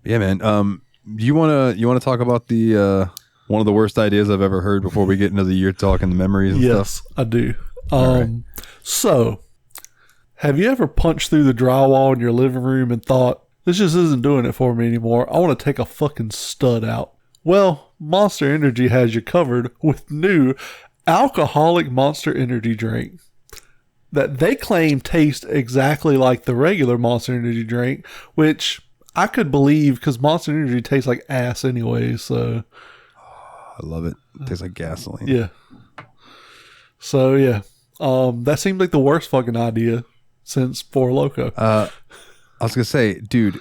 Speaker 2: Yeah, man. You wanna talk about the one of the worst ideas I've ever heard before we get into the year talk and the memories and stuff?
Speaker 1: Yes, I do. So, have you ever punched through the drywall in your living room and thought, this just isn't doing it for me anymore. I want to take a fucking stud out. Well, Monster Energy has you covered with new alcoholic Monster Energy drink that they claim tastes exactly like the regular Monster Energy drink, which I could believe because Monster Energy tastes like ass anyway. So
Speaker 2: I love it. It tastes like gasoline.
Speaker 1: Yeah. So yeah, that seems like the worst fucking idea since Four Loko.
Speaker 2: I was gonna say, dude,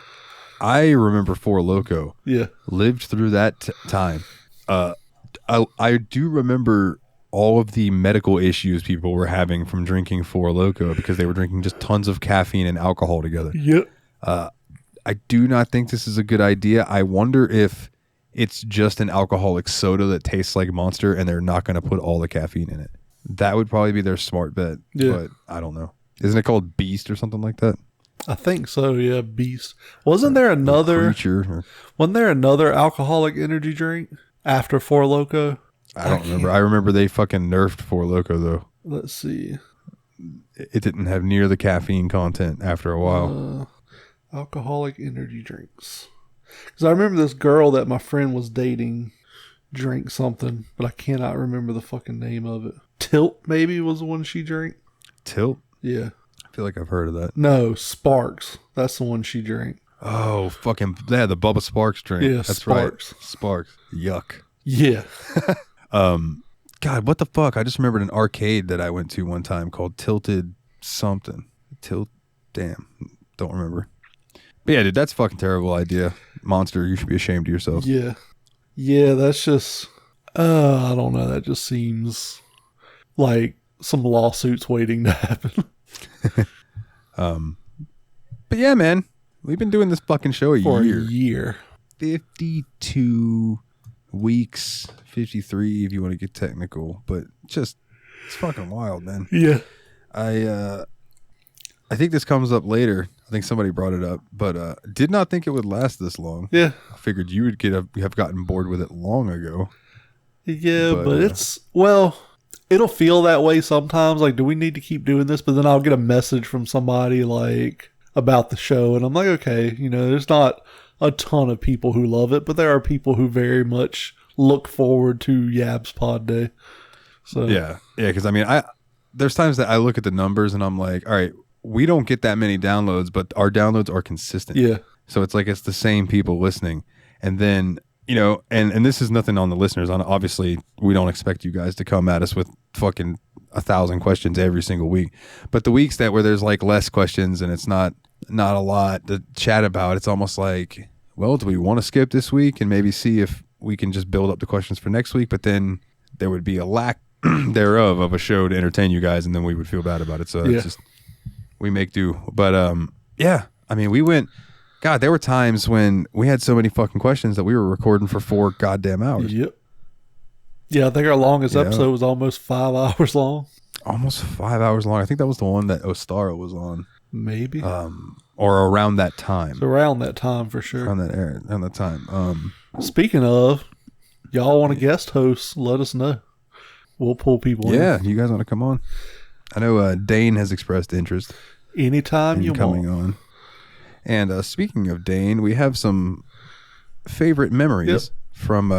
Speaker 2: I remember Four Loko.
Speaker 1: Yeah.
Speaker 2: Lived through that time. I do remember all of the medical issues people were having from drinking Four Loko because they were drinking just tons of caffeine and alcohol together.
Speaker 1: Yep.
Speaker 2: I do not think this is a good idea. I wonder if it's just an alcoholic soda that tastes like Monster and they're not going to put all the caffeine in it. That would probably be their smart bet. Yeah. But I don't know. Isn't it called Beast or something like that?
Speaker 1: I think so, yeah, Beast. Wasn't there another alcoholic energy drink after Four Loko?
Speaker 2: I don't remember. I remember they fucking nerfed Four Loko though.
Speaker 1: Let's see.
Speaker 2: It didn't have near the caffeine content after a while.
Speaker 1: Alcoholic energy drinks. Because I remember this girl that my friend was dating drank something, but I cannot remember the fucking name of it. Tilt maybe was the one she drank.
Speaker 2: Tilt?
Speaker 1: Yeah.
Speaker 2: I feel like I've heard of that.
Speaker 1: No, Sparks. That's the one she drank.
Speaker 2: Oh, fucking, yeah, the Bubba Sparks drink.
Speaker 1: Yeah,
Speaker 2: that's
Speaker 1: Sparks.
Speaker 2: Right. Sparks. Yuck.
Speaker 1: Yeah.
Speaker 2: God, what the fuck? I just remembered an arcade that I went to one time called Tilted something. Damn. Don't remember. But yeah, dude, that's a fucking terrible idea. Monster, you should be ashamed of yourself.
Speaker 1: Yeah. Yeah, that's just, I don't know. That just seems like some lawsuits waiting to happen.
Speaker 2: But yeah, man, we've been doing this fucking show
Speaker 1: for
Speaker 2: a year.
Speaker 1: A year.
Speaker 2: 52 weeks, 53 if you want to get technical, but just it's fucking wild, man.
Speaker 1: Yeah.
Speaker 2: I think this comes up later. I think somebody brought it up, but did not think it would last this long.
Speaker 1: Yeah.
Speaker 2: I figured you would have gotten bored with it long ago.
Speaker 1: Yeah, but it's, well, it'll feel that way sometimes. Like, do we need to keep doing this? But then I'll get a message from somebody like about the show, and I'm like, okay, you know, there's not a ton of people who love it, but there are people who very much look forward to YABSPOD Day. So
Speaker 2: yeah, because I mean, there's times that I look at the numbers and I'm like, all right, we don't get that many downloads, but our downloads are consistent.
Speaker 1: Yeah.
Speaker 2: So it's like it's the same people listening, and then you know, and this is nothing on the listeners. Obviously, we don't expect you guys to come at us with fucking 1,000 questions every single week, but the weeks where there's like less questions and it's not a lot to chat about, it's almost like, well, do we want to skip this week and maybe see if we can just build up the questions for next week? But then there would be a lack thereof of a show to entertain you guys, and then we would feel bad about it. So it's just, we make do. But yeah, I mean, God, there were times when we had so many fucking questions that we were recording for 4 goddamn hours.
Speaker 1: Yep. Yeah, I think our longest episode was almost 5 hours long.
Speaker 2: Almost 5 hours long. I think that was the one that Ostara was on.
Speaker 1: Maybe.
Speaker 2: Or around that time.
Speaker 1: So around that time for sure.
Speaker 2: Around that time.
Speaker 1: Speaking of, y'all want to guest host, let us know. We'll pull people in.
Speaker 2: Yeah, you guys want to come on? I know Dane has expressed interest.
Speaker 1: Anytime
Speaker 2: in
Speaker 1: you
Speaker 2: coming
Speaker 1: want.
Speaker 2: on. And speaking of Dane, we have some favorite memories from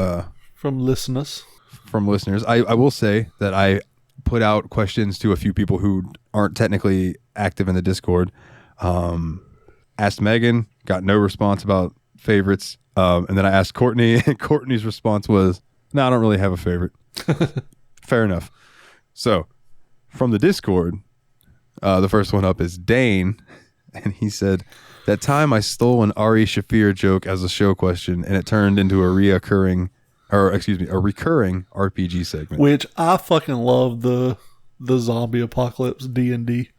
Speaker 1: listeners.
Speaker 2: From listeners. I will say that I put out questions to a few people who aren't technically active in the Discord. Asked Mehgan, got no response about favorites. And then I asked Courtney, and Courtney's response was, no, I don't really have a favorite. Fair enough. So, from the Discord, the first one up is Dane, and he said, that time I stole an Ari Shafir joke as a show question, and it turned into a recurring RPG segment.
Speaker 1: Which I fucking love the zombie apocalypse D&D.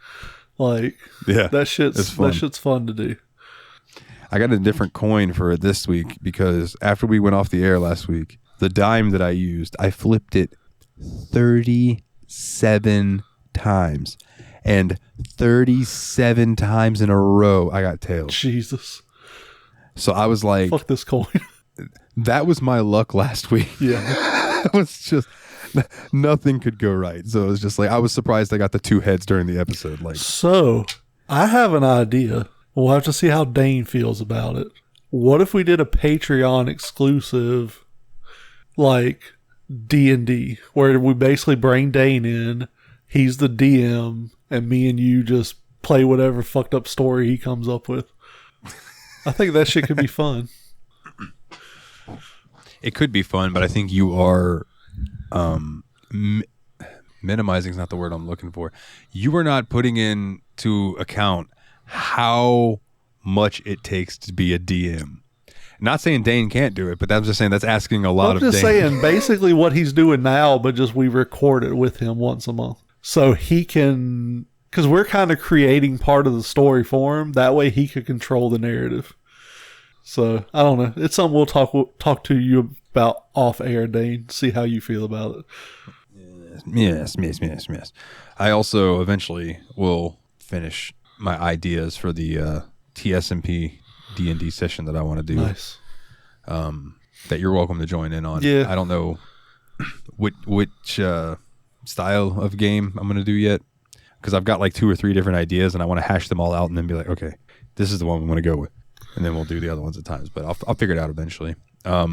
Speaker 1: Like, that shit's fun to do.
Speaker 2: I got a different coin for it this week because after we went off the air last week, the dime that I used, I flipped it 37 times. And 37 times in a row, I got tails.
Speaker 1: Jesus.
Speaker 2: So I was like,
Speaker 1: fuck this coin.
Speaker 2: That was my luck last week.
Speaker 1: Yeah.
Speaker 2: It was just, nothing could go right. So it was just like, I was surprised I got the 2 heads during the episode. Like,
Speaker 1: so I have an idea. We'll have to see how Dane feels about it. What if we did a Patreon exclusive, like D&D, where we basically bring Dane in, he's the DM, and me and you just play whatever fucked up story he comes up with. I think that shit could be fun.
Speaker 2: It could be fun, but I think you are minimizing is not the word I'm looking for. You are not putting into account how much it takes to be a DM. Not saying Dane can't do it, but I'm just saying that's asking a lot of Dane. I'm just
Speaker 1: saying basically what he's doing now, but just we record it with him once a month. So he can, because we're kind of creating part of the story for him. That way he could control the narrative. So I don't know. It's something we'll talk to you about off air, Dane. See how you feel about it.
Speaker 2: Yes. I also eventually will finish my ideas for the TSMP D&D session that I want to do.
Speaker 1: Nice.
Speaker 2: That you're welcome to join in on.
Speaker 1: Yeah.
Speaker 2: I don't know which style of game I'm going to do yet, because I've got like 2 or 3 different ideas and I want to hash them all out and then be like, okay, this is the one I'm going to go with, and then we'll do the other ones at times, but I'll figure it out eventually. But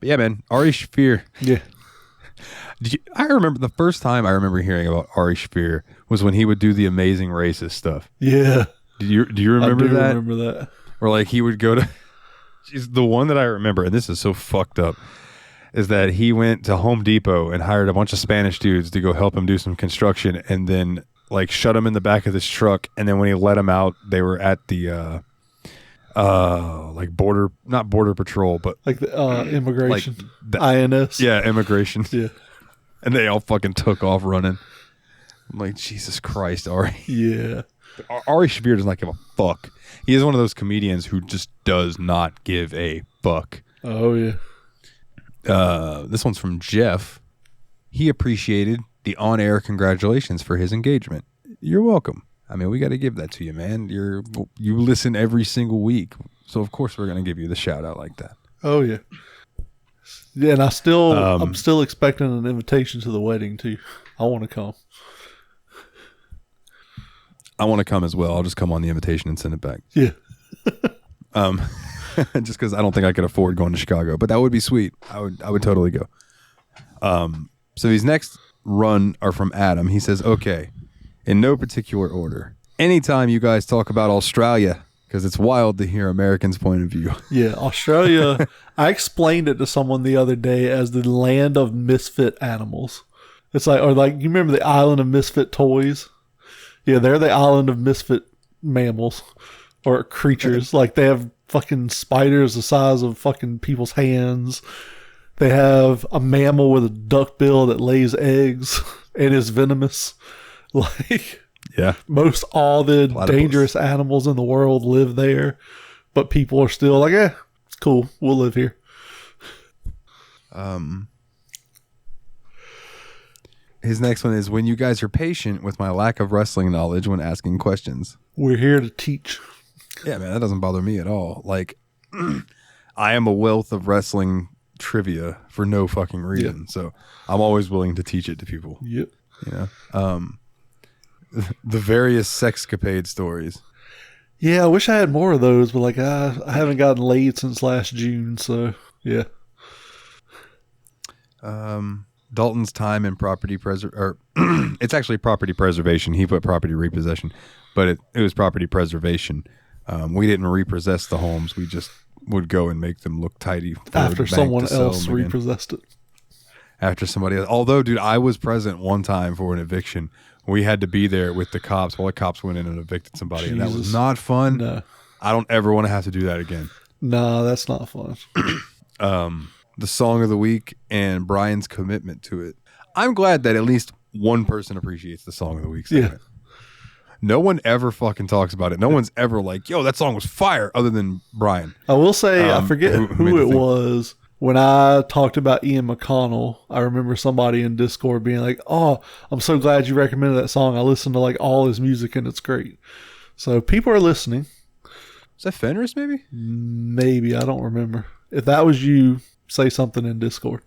Speaker 2: yeah, man, Ari Shafir.
Speaker 1: Yeah.
Speaker 2: I remember the first time I remember hearing about Ari Shafir was when he would do the amazing racist stuff.
Speaker 1: Yeah.
Speaker 2: Do you remember that?
Speaker 1: I remember that.
Speaker 2: Or like he would go to, the one that I remember, and this is so fucked up, is that he went to Home Depot and hired a bunch of Spanish dudes to go help him do some construction, and then like shut him in the back of this truck, and then when he let him out, they were at the like not border patrol, but
Speaker 1: like the immigration,
Speaker 2: like the,
Speaker 1: INS.
Speaker 2: Yeah, immigration.
Speaker 1: Yeah.
Speaker 2: And they all fucking took off running. I'm like, Jesus Christ, Ari.
Speaker 1: Yeah.
Speaker 2: Ari Shafir does not give a fuck. He is one of those comedians who just does not give a buck.
Speaker 1: Oh, yeah.
Speaker 2: This one's from Jeff. He appreciated the on-air congratulations for his engagement. You're welcome. I mean, we got to give that to you, man. You listen every single week, so of course we're going to give you the shout out like that.
Speaker 1: Oh, yeah. Yeah, and I'm still expecting an invitation to the wedding, too. I want to come.
Speaker 2: I want to come as well. I'll just come on the invitation and send it back.
Speaker 1: Yeah.
Speaker 2: Just because I don't think I could afford going to Chicago, but that would be sweet. I would totally go. So these next run are from Adam. He says, okay, in no particular order. Anytime you guys talk about Australia, because it's wild to hear Americans' point of view.
Speaker 1: Yeah, Australia, I explained it to someone the other day as the land of misfit animals. It's like, or like, you remember the island of misfit toys? Yeah, they're the island of misfit mammals or creatures. Like, they have fucking spiders the size of fucking people's hands. They have a mammal with a duck bill that lays eggs and is venomous. Like,
Speaker 2: yeah,
Speaker 1: most all the
Speaker 2: Platypus.
Speaker 1: dangerous animals in the world live there, but people are still like, it's cool, we'll live here.
Speaker 2: His next one is, when you guys are patient with my lack of wrestling knowledge when asking questions.
Speaker 1: We're here to teach.
Speaker 2: Yeah, man, that doesn't bother me at all. Like, I am a wealth of wrestling trivia for no fucking reason.
Speaker 1: Yeah.
Speaker 2: So I'm always willing to teach it to people.
Speaker 1: Yep.
Speaker 2: You know, the various sexcapade stories.
Speaker 1: Yeah, I wish I had more of those, but like I haven't gotten laid since last June, so yeah.
Speaker 2: Dalton's time in property it's actually property preservation. He put property repossession, but it was property preservation. We didn't repossess the homes. We just would go and make them look tidy
Speaker 1: After someone else repossessed it.
Speaker 2: After somebody else. Although, dude, I was present one time for an eviction. We had to be there with the cops while the cops went in and evicted somebody.
Speaker 1: Jesus.
Speaker 2: And that was not fun.
Speaker 1: No.
Speaker 2: I don't ever want to have to do that again.
Speaker 1: No, that's not fun.
Speaker 2: The song of the week and Brian's commitment to it. I'm glad that at least one person appreciates the song of the week segment. Yeah. No one ever fucking talks about it. No one's ever like, yo, that song was fire, other than Brian.
Speaker 1: I will say, I forget who it was. When I talked about Ian McConnell, I remember somebody in Discord being like, oh, I'm so glad you recommended that song. I listened to like all his music and it's great. So people are listening.
Speaker 2: Is that Fenris maybe?
Speaker 1: Maybe. I don't remember. If that was you, say something in Discord.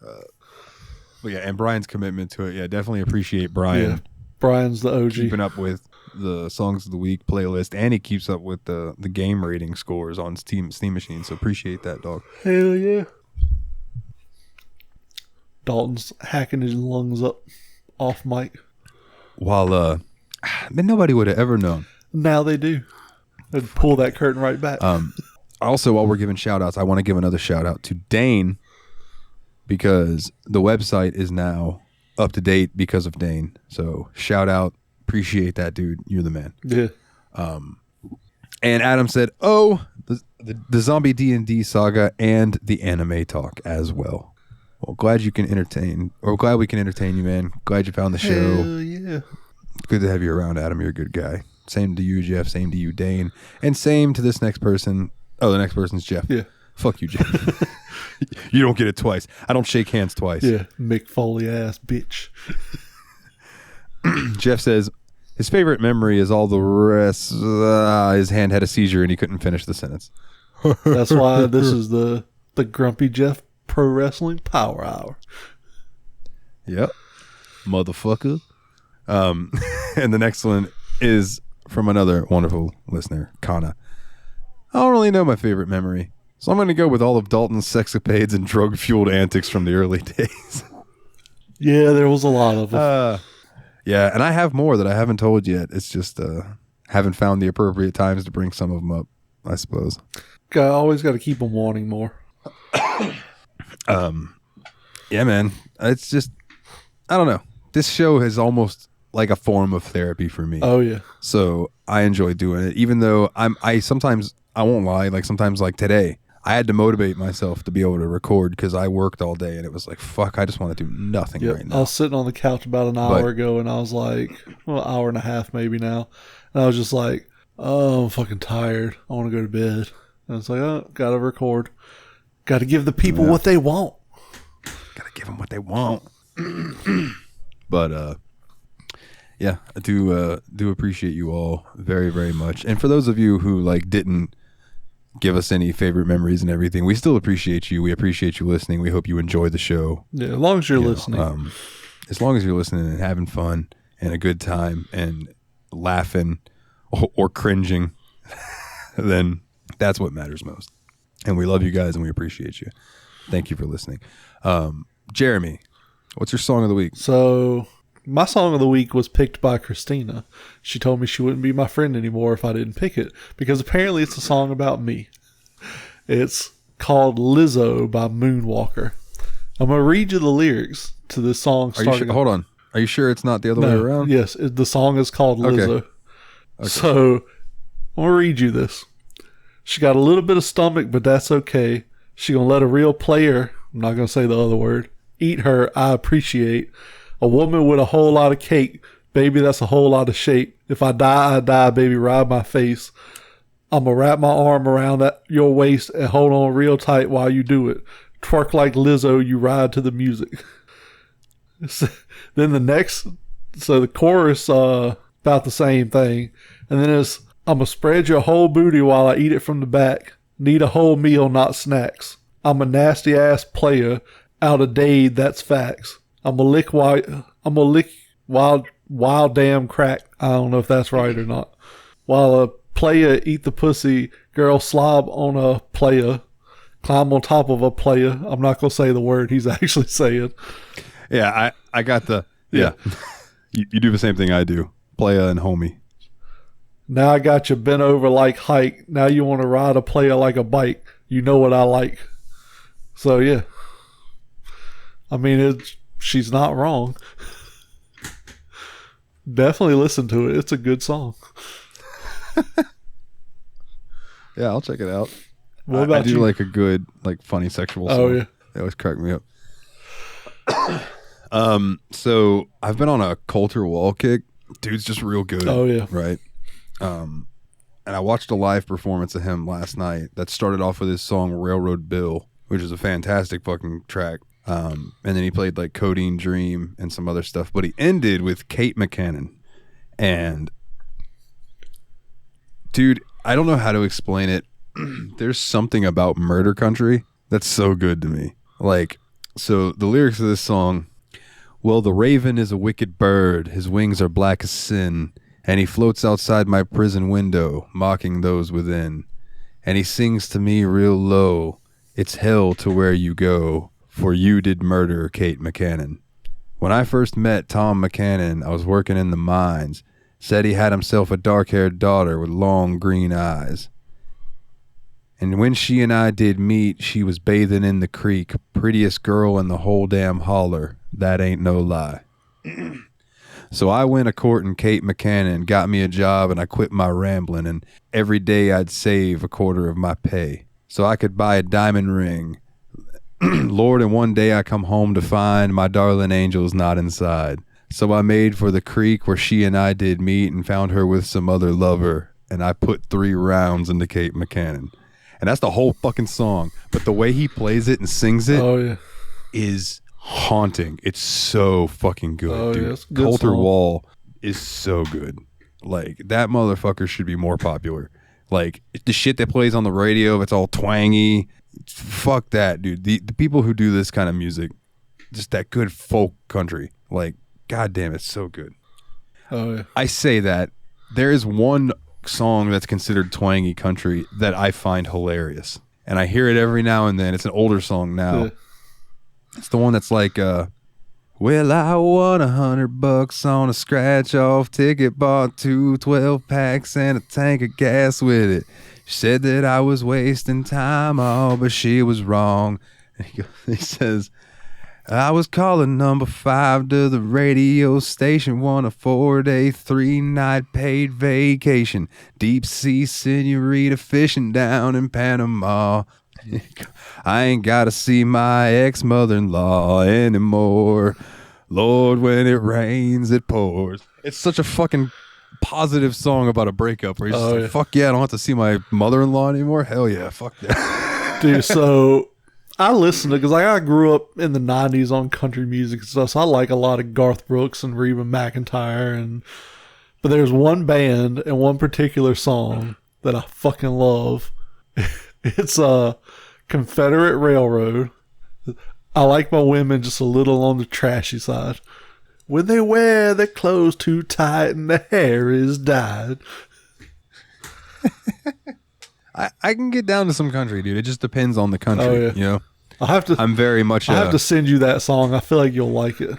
Speaker 2: But yeah, and Brian's commitment to it. Yeah, definitely appreciate Brian.
Speaker 1: Yeah. Brian's the OG.
Speaker 2: Keeping up with the Songs of the Week playlist, and he keeps up with the game rating scores on Steam Machine, so appreciate that, dog.
Speaker 1: Hell yeah. Dalton's hacking his lungs up off mic.
Speaker 2: While, man, nobody would have ever known.
Speaker 1: Now they do. They'd pull that curtain right back.
Speaker 2: Also, while we're giving shout-outs, I want to give another shout-out to Dane, because the website is now up to date because of Dane. So shout out, appreciate that, dude. You're the man.
Speaker 1: Yeah.
Speaker 2: And Adam said, "Oh, the zombie D&D saga and the anime talk as well." Well, glad we can entertain you, man. Glad you found the show.
Speaker 1: Hell yeah.
Speaker 2: Good to have you around, Adam. You're a good guy. Same to you, Jeff. Same to you, Dane. And same to this next person. Oh, the next person's Jeff.
Speaker 1: Yeah.
Speaker 2: Fuck you, Jeff. You don't get it twice. I don't shake hands twice.
Speaker 1: Yeah, Mick Foley ass bitch.
Speaker 2: Jeff says his favorite memory is all the rest. His hand had a seizure and he couldn't finish the sentence.
Speaker 1: That's why this is the Grumpy Jeff Pro Wrestling Power Hour.
Speaker 2: Yep. Motherfucker. And the next one is from another wonderful listener, Kana. I don't really know my favorite memory, so I'm going to go with all of Dalton's sexcapades and drug-fueled antics from the early days.
Speaker 1: Yeah, there was a lot of them.
Speaker 2: Yeah, and I have more that I haven't told yet. It's just haven't found the appropriate times to bring some of them up, I suppose.
Speaker 1: Always got to keep them wanting more.
Speaker 2: Yeah, man. It's just, I don't know. This show is almost like a form of therapy for me.
Speaker 1: Oh, yeah.
Speaker 2: So I enjoy doing it, even though I sometimes, I won't lie, like sometimes like today, I had to motivate myself to be able to record because I worked all day and it was like, fuck, I just want to do nothing right now.
Speaker 1: I was sitting on the couch about an hour ago and I was like, well, an hour and a half maybe now. And I was just like, oh, I'm fucking tired. I want to go to bed. And it's like, oh, gotta record. Gotta give the people what they want.
Speaker 2: Gotta give them what they want. But yeah, I do appreciate you all very, very much. And for those of you who like didn't give us any favorite memories and everything, we still appreciate you. We appreciate you listening. We hope you enjoy the show.
Speaker 1: Yeah, as long as you're listening.
Speaker 2: As long as you're listening and having fun and a good time and laughing or cringing, then that's what matters most. And we love you guys and we appreciate you. Thank you for listening. Jeremy, what's your song of the week?
Speaker 1: So my song of the week was picked by Christina. She told me she wouldn't be my friend anymore if I didn't pick it, because apparently it's a song about me. It's called Lizzo by Moonwalker. I'm going to read you the lyrics to this song.
Speaker 2: Hold on. Are you sure it's not the other way around?
Speaker 1: Yes, the song is called Lizzo. Okay. So I'm going to read you this. She got a little bit of stomach, but that's okay. She going to let a real player, I'm not going to say the other word, eat her, I appreciate. A woman with a whole lot of cake, baby, that's a whole lot of shape. If I die, I die, baby, ride my face. I'm going to wrap my arm around your waist and hold on real tight while you do it. Twerk like Lizzo, you ride to the music. Then the chorus, about the same thing. And then it's, I'm going to spread your whole booty while I eat it from the back. Need a whole meal, not snacks. I'm a nasty ass player, out of date, that's facts. I'm going to lick wild damn crack. I don't know if that's right or not. While a player eat the pussy, girl slob on a player. Climb on top of a player. I'm not going to say the word he's actually saying.
Speaker 2: Yeah, I got the... Yeah. You do the same thing I do. Playa and homie.
Speaker 1: Now I got you bent over like hike. Now you want to ride a player like a bike. You know what I like. So, yeah. I mean, she's not wrong. Definitely listen to it. It's a good song.
Speaker 2: Yeah, I'll check it out.
Speaker 1: What about
Speaker 2: I do
Speaker 1: you?
Speaker 2: like a good, like, funny sexual song.
Speaker 1: Oh, yeah.
Speaker 2: They always crack me up. So I've been on a Coulter Wall kick. Dude's just real good.
Speaker 1: Oh, yeah.
Speaker 2: Right. And I watched a live performance of him last night that started off with his song Railroad Bill, which is a fantastic fucking track. And then he played like Codeine Dream and some other stuff, but he ended with Kate McKinnon. And dude, I don't know how to explain it. There's something about Murder Country that's so good to me. Like, so the lyrics of this song, well, the raven is a wicked bird. His wings are black as sin. And he floats outside my prison window, mocking those within. And he sings to me real low, it's hell to where you go, for you did murder Kate McKinnon. When I first met Tom McKinnon, I was working in the mines. Said he had himself a dark-haired daughter with long green eyes. And when she and I did meet, she was bathing in the creek, prettiest girl in the whole damn holler. That ain't no lie. So I went a-courting Kate McKinnon, got me a job, and I quit my rambling, and every day I'd save a quarter of my pay so I could buy a diamond ring. Lord, and one day I come home to find my darling angel's not inside. So I made for the creek where she and I did meet and found her with some other lover, and I put 3 rounds into Kate McKinnon. And that's the whole fucking song. But the way he plays it and sings it is haunting. It's so fucking good, dude.
Speaker 1: Yeah, good
Speaker 2: Coulter
Speaker 1: song.
Speaker 2: Wall is so good. Like, that motherfucker should be more popular. Like, the shit that plays on the radio, it's all twangy. Fuck that, dude. The people who do this kind of music, just that good folk country, like, goddamn, it's so good.
Speaker 1: Oh, yeah.
Speaker 2: I say that. There is one song that's considered twangy country that I find hilarious. And I hear it every now and then. It's an older song now.
Speaker 1: Yeah.
Speaker 2: It's the one that's like, well, I won $100 on a scratch-off ticket, bought 2 12-packs and a tank of gas with it. She said that I was wasting time, oh, but she was wrong. He says, I was calling number 5 to the radio station, won a 4-day, 3-night paid vacation. Deep sea senorita fishing down in Panama. I ain't gotta see my ex-mother-in-law anymore. Lord, when it rains, it pours. It's such a fucking positive song about a breakup where he's just like,
Speaker 1: yeah.
Speaker 2: fuck yeah, I don't have to see my mother-in-law anymore. Hell yeah, fuck that.
Speaker 1: Dude, so I listened to, because like I grew up in the 90s on country music and stuff, so I like a lot of Garth Brooks and Reba McEntire, but there's one band and one particular song that I fucking love. It's Confederate Railroad. I like my women just a little on the trashy side. When they wear their clothes too tight and the hair is dyed.
Speaker 2: I can get down to some country, dude. It just depends on the country,
Speaker 1: Oh, yeah.
Speaker 2: you know?
Speaker 1: I'm very much. I have to send you that song. I feel like you'll like it.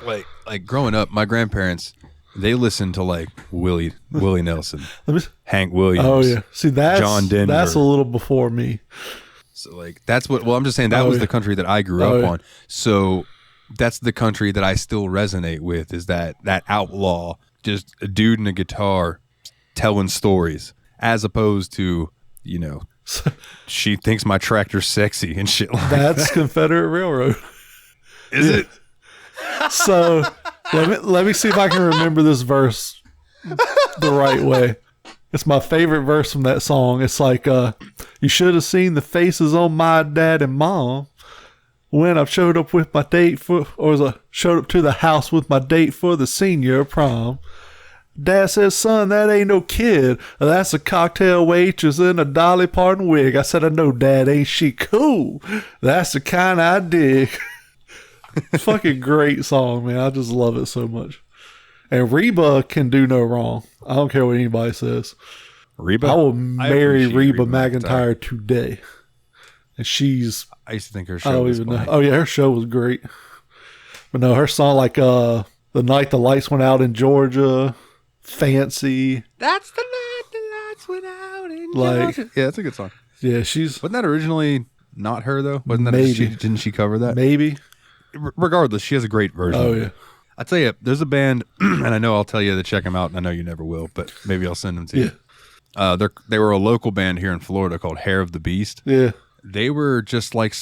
Speaker 2: Like growing up, my grandparents, they listened to like Willie Nelson, Hank Williams.
Speaker 1: Oh yeah, see that's
Speaker 2: John Denver.
Speaker 1: That's a little before me.
Speaker 2: So like that's what. Well, I'm just saying that was the country that I grew up on. So that's the country that I still resonate with. Is that outlaw, just a dude in a guitar telling stories, as opposed to she thinks my tractor's sexy and shit like that.
Speaker 1: That's Confederate Railroad.
Speaker 2: Is it?
Speaker 1: So let me see if I can remember this verse the right way. It's my favorite verse from that song. It's like, you should have seen the faces on my dad and mom when I showed up with my date showed up to the house with my date for the senior prom. Dad says, son, that ain't no kid. That's a cocktail waitress in a Dolly Parton wig. I said, I know, Dad, ain't she cool? That's the kind I dig. Fucking great song, man. I just love it so much. And Reba can do no wrong. I don't care what anybody says.
Speaker 2: Reba?
Speaker 1: I will marry Reba McEntire today. And
Speaker 2: I used to think her show was funny.
Speaker 1: Oh, yeah, her show was great. But no, her song, like, The Night the Lights Went Out in Georgia, Fancy.
Speaker 2: That's the night the lights went out in Georgia. Yeah, that's a good song.
Speaker 1: Yeah,
Speaker 2: Wasn't that originally not her, though? Wasn't that
Speaker 1: Maybe.
Speaker 2: Didn't she cover that?
Speaker 1: Maybe.
Speaker 2: Regardless, she has a great version.
Speaker 1: Oh, yeah.
Speaker 2: I tell you, there's a band, and I know I'll tell you to check them out, and I know you never will, but maybe I'll send them to you. They were a local band here in Florida called Hair of the Beast.
Speaker 1: Yeah.
Speaker 2: They were just like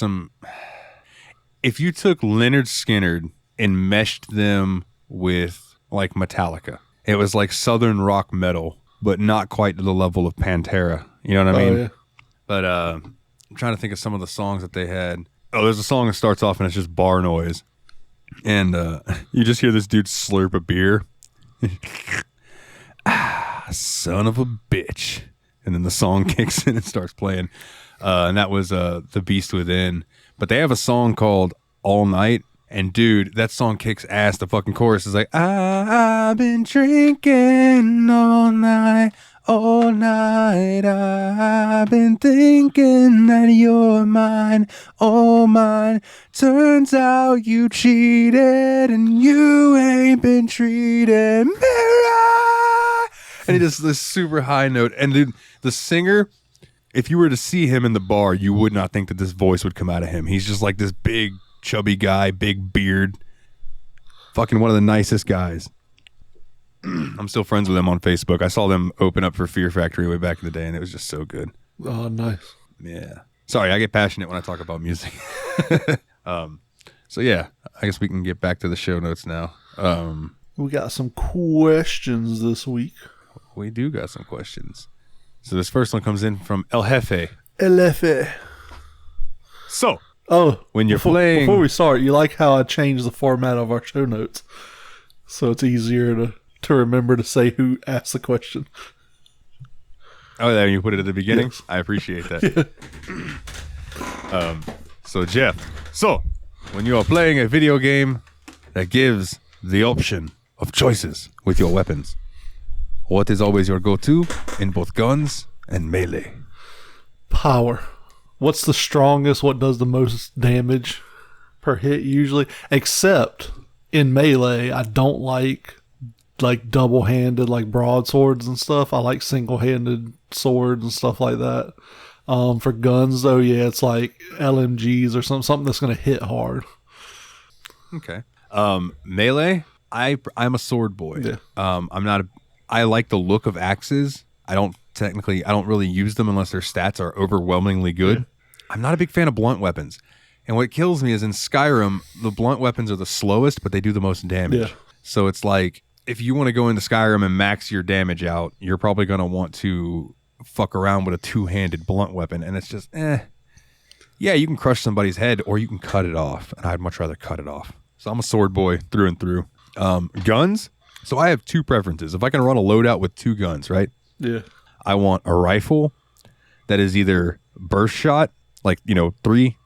Speaker 2: if you took Leonard Skinner and meshed them with like Metallica, it was like Southern rock metal, but not quite to the level of Pantera. You know what I mean?
Speaker 1: Yeah.
Speaker 2: But I'm trying to think of some of the songs that they had. Oh, there's a song that starts off and it's just bar noise. And you just hear this dude slurp a beer. Son of a bitch. And then the song kicks in and starts playing. And that was The Beast Within. But they have a song called All Night. And dude, that song kicks ass. The fucking chorus is like, I've been drinking all night. All night I've been thinking that you're mine, oh mine. Turns out you cheated and you ain't been treated me right. And he does this super high note. And dude, the singer, if you were to see him in the bar, you would not think that this voice would come out of him. He's just like this big, chubby guy, big beard. Fucking one of the nicest guys. I'm still friends with them on Facebook. I saw them open up for Fear Factory way back in the day, and it was just so good.
Speaker 1: Oh, nice.
Speaker 2: Yeah. Sorry, I get passionate when I talk about music. So, yeah, I guess we can get back to the show notes now.
Speaker 1: We got some questions this week.
Speaker 2: We do got some questions. So this first one comes in from El Jefe.
Speaker 1: El Jefe.
Speaker 2: So, when you're
Speaker 1: playing... Before we start, you like how I changed the format of our show notes? So it's easier to remember to say who asked the question.
Speaker 2: Oh, there you put it at the beginning?
Speaker 1: Yes.
Speaker 2: I appreciate that. Yeah. So, Jeff, when you are playing a video game that gives the option of choices with your weapons, what is always your go-to in both guns and melee?
Speaker 1: Power. What's the strongest? What does the most damage per hit usually? Except in melee, I don't like double-handed like broadswords and stuff. I like single-handed swords and stuff like that. For guns though, yeah, it's like LMGs or something that's going to hit hard.
Speaker 2: Okay. Melee, I'm a sword boy.
Speaker 1: Yeah.
Speaker 2: I like the look of axes. I don't really use them unless their stats are overwhelmingly good. Yeah. I'm not a big fan of blunt weapons. And what kills me is in Skyrim, the blunt weapons are the slowest, but they do the most damage. Yeah. So it's like if you want to go into Skyrim and max your damage out, you're probably going to want to fuck around with a 2-handed blunt weapon. And it's just, yeah, you can crush somebody's head or you can cut it off. And I'd much rather cut it off. So I'm a sword boy through and through. Guns. So I have 2 preferences. If I can run a loadout with 2 guns, right?
Speaker 1: Yeah.
Speaker 2: I want a rifle that is either burst shot, like, 3,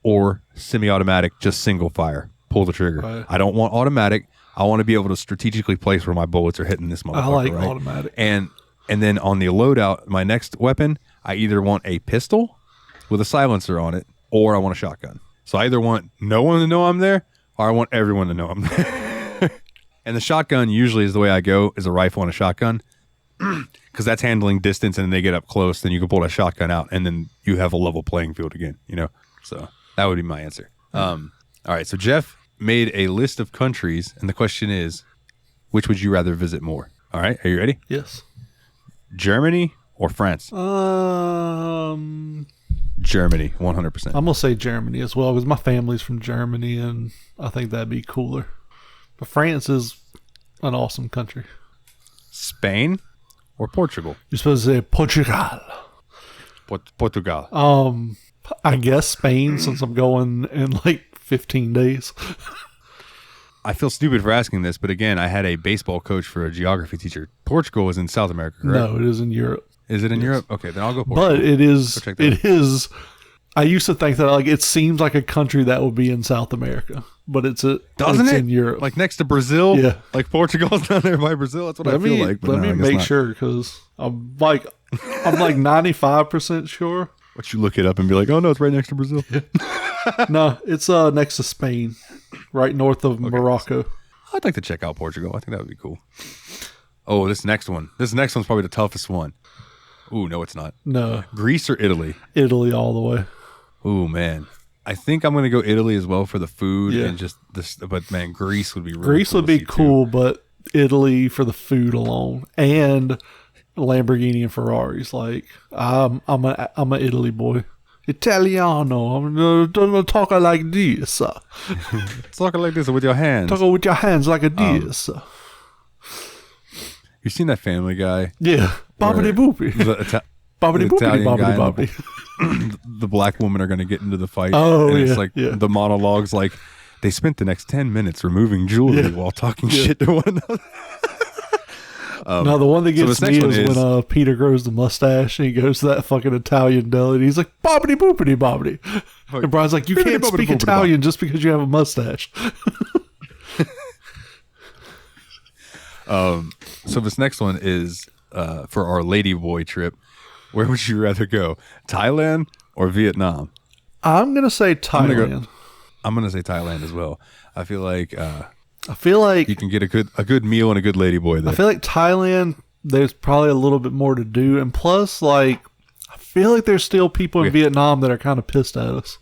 Speaker 2: or semi-automatic, just single fire. Pull the trigger.
Speaker 1: Right.
Speaker 2: I don't want automatic. I want to be able to strategically place where my bullets are hitting this motherfucker.
Speaker 1: I like
Speaker 2: right?
Speaker 1: automatic.
Speaker 2: And then on the loadout, my next weapon, I either want a pistol with a silencer on it, or I want a shotgun. So I either want no one to know I'm there, or I want everyone to know I'm there. And the shotgun usually is the way I go, is a rifle and a shotgun. Because that's handling distance, and then they get up close, then you can pull that shotgun out, and then you have a level playing field again, So that would be my answer. All right, so Jeff made a list of countries, and the question is, which would you rather visit more? All right, are you ready?
Speaker 1: Yes.
Speaker 2: Germany or France? Germany, 100%.
Speaker 1: I'm going to say Germany as well, because my family's from Germany, and I think that'd be cooler. But France is an awesome country.
Speaker 2: Spain or Portugal?
Speaker 1: You're supposed to say Portugal.
Speaker 2: Portugal.
Speaker 1: I guess Spain, since I'm going in like 15 days.
Speaker 2: I feel stupid for asking this, but again, I had a baseball coach for a geography teacher. Portugal is in South America, correct?
Speaker 1: No, it is in Europe.
Speaker 2: Is it in Europe? Okay, then I'll go Portugal.
Speaker 1: But it is. I used to think that it seems like a country that would be in South America, but it's in Europe,
Speaker 2: like next to Brazil.
Speaker 1: Yeah,
Speaker 2: like Portugal's down there by Brazil. That's what I feel like. But
Speaker 1: let me make sure, because I'm like 95% sure.
Speaker 2: What, you look it up and be like, oh no, it's right next to Brazil.
Speaker 1: No, it's next to Spain, right north of Morocco.
Speaker 2: I'd like to check out Portugal. I think that would be cool. Oh, this next one's probably the toughest one. Ooh, no, it's not.
Speaker 1: No.
Speaker 2: Greece or Italy?
Speaker 1: Italy all the way.
Speaker 2: Ooh, man. I think I'm going to go Italy as well for the food and just this. But man, Greece would be really
Speaker 1: cool, but Italy for the food alone and Lamborghini and Ferraris. Like I'm a Italy boy. Italiano. I'm gonna talk like this.
Speaker 2: Talking like this with your hands.
Speaker 1: Talk with your hands like this.
Speaker 2: You seen that Family Guy?
Speaker 1: Yeah. Bobbity boopy. Bobbity boopity bobbity bobbity.
Speaker 2: The black women are going to get into the fight.
Speaker 1: Oh,
Speaker 2: and
Speaker 1: yeah.
Speaker 2: It's like the monologues, like they spent the next 10 minutes removing jewelry while talking shit to one another.
Speaker 1: Now, the one that gets me is when Peter grows the mustache and he goes to that fucking Italian deli and he's like, bobbity boopity bobbity. And Brian's like, you can't speak Italian just because you have a mustache.
Speaker 2: So this next one is for our ladyboy trip. Where would you rather go? Thailand or Vietnam?
Speaker 1: I'm going to say Thailand.
Speaker 2: I'm going to say Thailand as well. I feel like you can get a good meal and a good ladyboy there.
Speaker 1: I feel like Thailand, there's probably a little bit more to do. And plus, like, I feel like there's still people in Vietnam that are kind of pissed at us.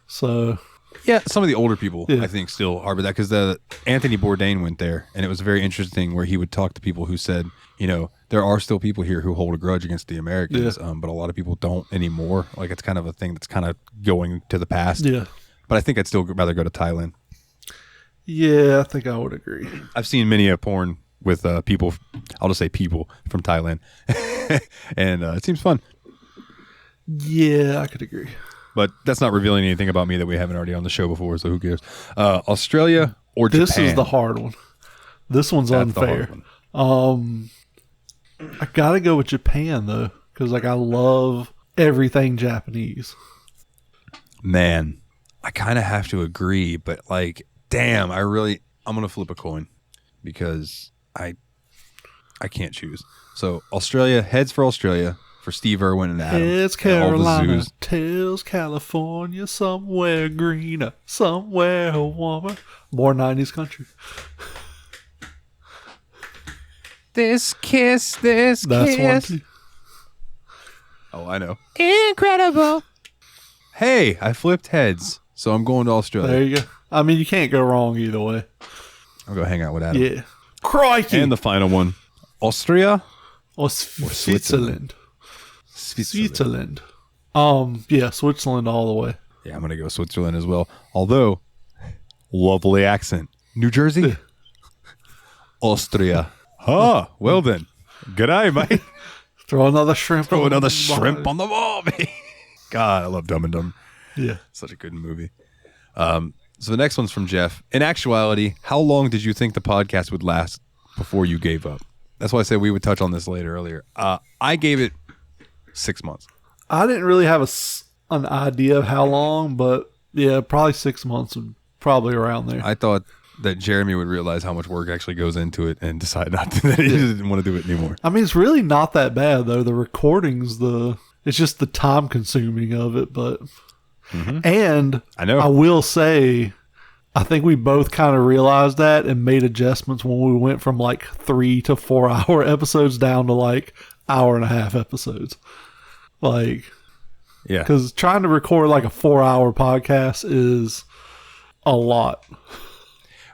Speaker 1: So...
Speaker 2: yeah, some of the older people, I think, still harbor that, because Anthony Bourdain went there, and it was very interesting where he would talk to people who said, there are still people here who hold a grudge against the Americans, but a lot of people don't anymore. Like, it's kind of a thing that's kind of going to the past.
Speaker 1: Yeah.
Speaker 2: But I think I'd still rather go to Thailand.
Speaker 1: Yeah, I think I would agree.
Speaker 2: I've seen many a porn with people, I'll just say people from Thailand, and it seems fun.
Speaker 1: Yeah, I could agree.
Speaker 2: But that's not revealing anything about me that we haven't already on the show before, so who cares? Australia or Japan?
Speaker 1: This is the hard one. This one's unfair. I gotta go with Japan though, because I love everything Japanese.
Speaker 2: Man, I kind of have to agree, but damn, I'm gonna flip a coin because I can't choose. So Australia, heads for Australia. For Steve Irwin and Adam.
Speaker 1: It's Carolina, tails California, somewhere greener, somewhere warmer. More 90s country.
Speaker 2: This kiss.
Speaker 1: That's one too.
Speaker 2: Oh, I know. Incredible. Hey, I flipped heads, so I'm going to Australia.
Speaker 1: There you go. I mean, you can't go wrong either way.
Speaker 2: I'll go hang out with Adam.
Speaker 1: Yeah. Crikey.
Speaker 2: And the final one. Austria
Speaker 1: or Switzerland. Switzerland. Yeah, Switzerland all the way.
Speaker 2: Yeah, I'm going to go Switzerland as well. Although, lovely accent. New Jersey? Austria. Huh. Well then. Good eye, mate.
Speaker 1: Throw another shrimp.
Speaker 2: Throw another shrimp on the wall, mate. God, I love Dumb and Dumber.
Speaker 1: Yeah.
Speaker 2: Such a good movie. So the next one's from Jeff. In actuality, how long did you think the podcast would last before you gave up? That's why I said we would touch on this later earlier. I gave it 6 months.
Speaker 1: I didn't really have an idea of how long, but yeah, probably 6 months, probably around there.
Speaker 2: I thought that Jeremy would realize how much work actually goes into it and decide not to, that he didn't want to do it anymore.
Speaker 1: I mean, it's really not that bad though. The recordings, it's just the time consuming of it, but and
Speaker 2: I know.
Speaker 1: I will say, I think we both kind of realized that and made adjustments when we went from like 3 to 4 hour episodes down to like hour and a half episodes. Like,
Speaker 2: yeah,
Speaker 1: because trying to record like a 4 hour podcast is a lot.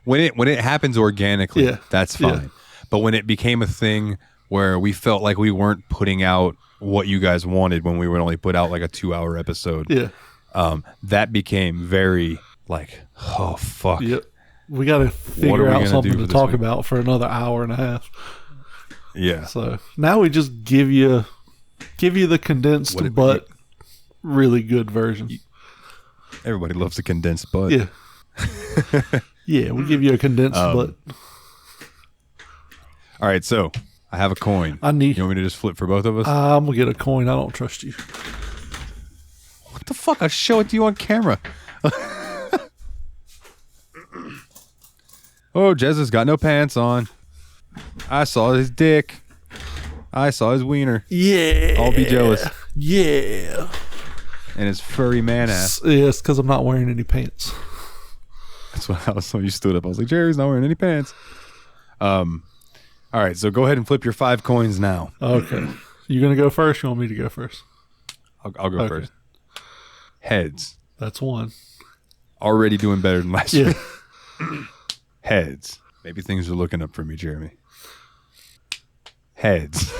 Speaker 2: When it happens organically, that's fine.
Speaker 1: Yeah.
Speaker 2: But when it became a thing where we felt like we weren't putting out what you guys wanted when we would only put out like a 2 hour episode, that became very like, oh fuck.
Speaker 1: Yep. We got to figure out something to talk about for another hour and a half.
Speaker 2: Yeah.
Speaker 1: So now we just give you the condensed but really good version.
Speaker 2: Everybody loves the condensed but.
Speaker 1: Yeah. Yeah, we give you a condensed but.
Speaker 2: All right, so I have a coin. You want me to just flip for both of us?
Speaker 1: I'm going to get a coin. I don't trust you.
Speaker 2: What the fuck? I'll show it to you on camera. Oh, Jez has got no pants on. I saw his dick. I saw his wiener.
Speaker 1: Yeah.
Speaker 2: I'll be jealous.
Speaker 1: Yeah.
Speaker 2: And his furry man ass.
Speaker 1: Yeah, it's because I'm not wearing any pants.
Speaker 2: That's what I was when you stood up. I was like, Jerry's not wearing any pants. All right, so go ahead and flip your 5 coins now.
Speaker 1: Okay. You going to go first? You want me to go first?
Speaker 2: I'll go first. Heads.
Speaker 1: That's 1.
Speaker 2: Already doing better than last week. Heads. Maybe things are looking up for me, Jeremy. Heads.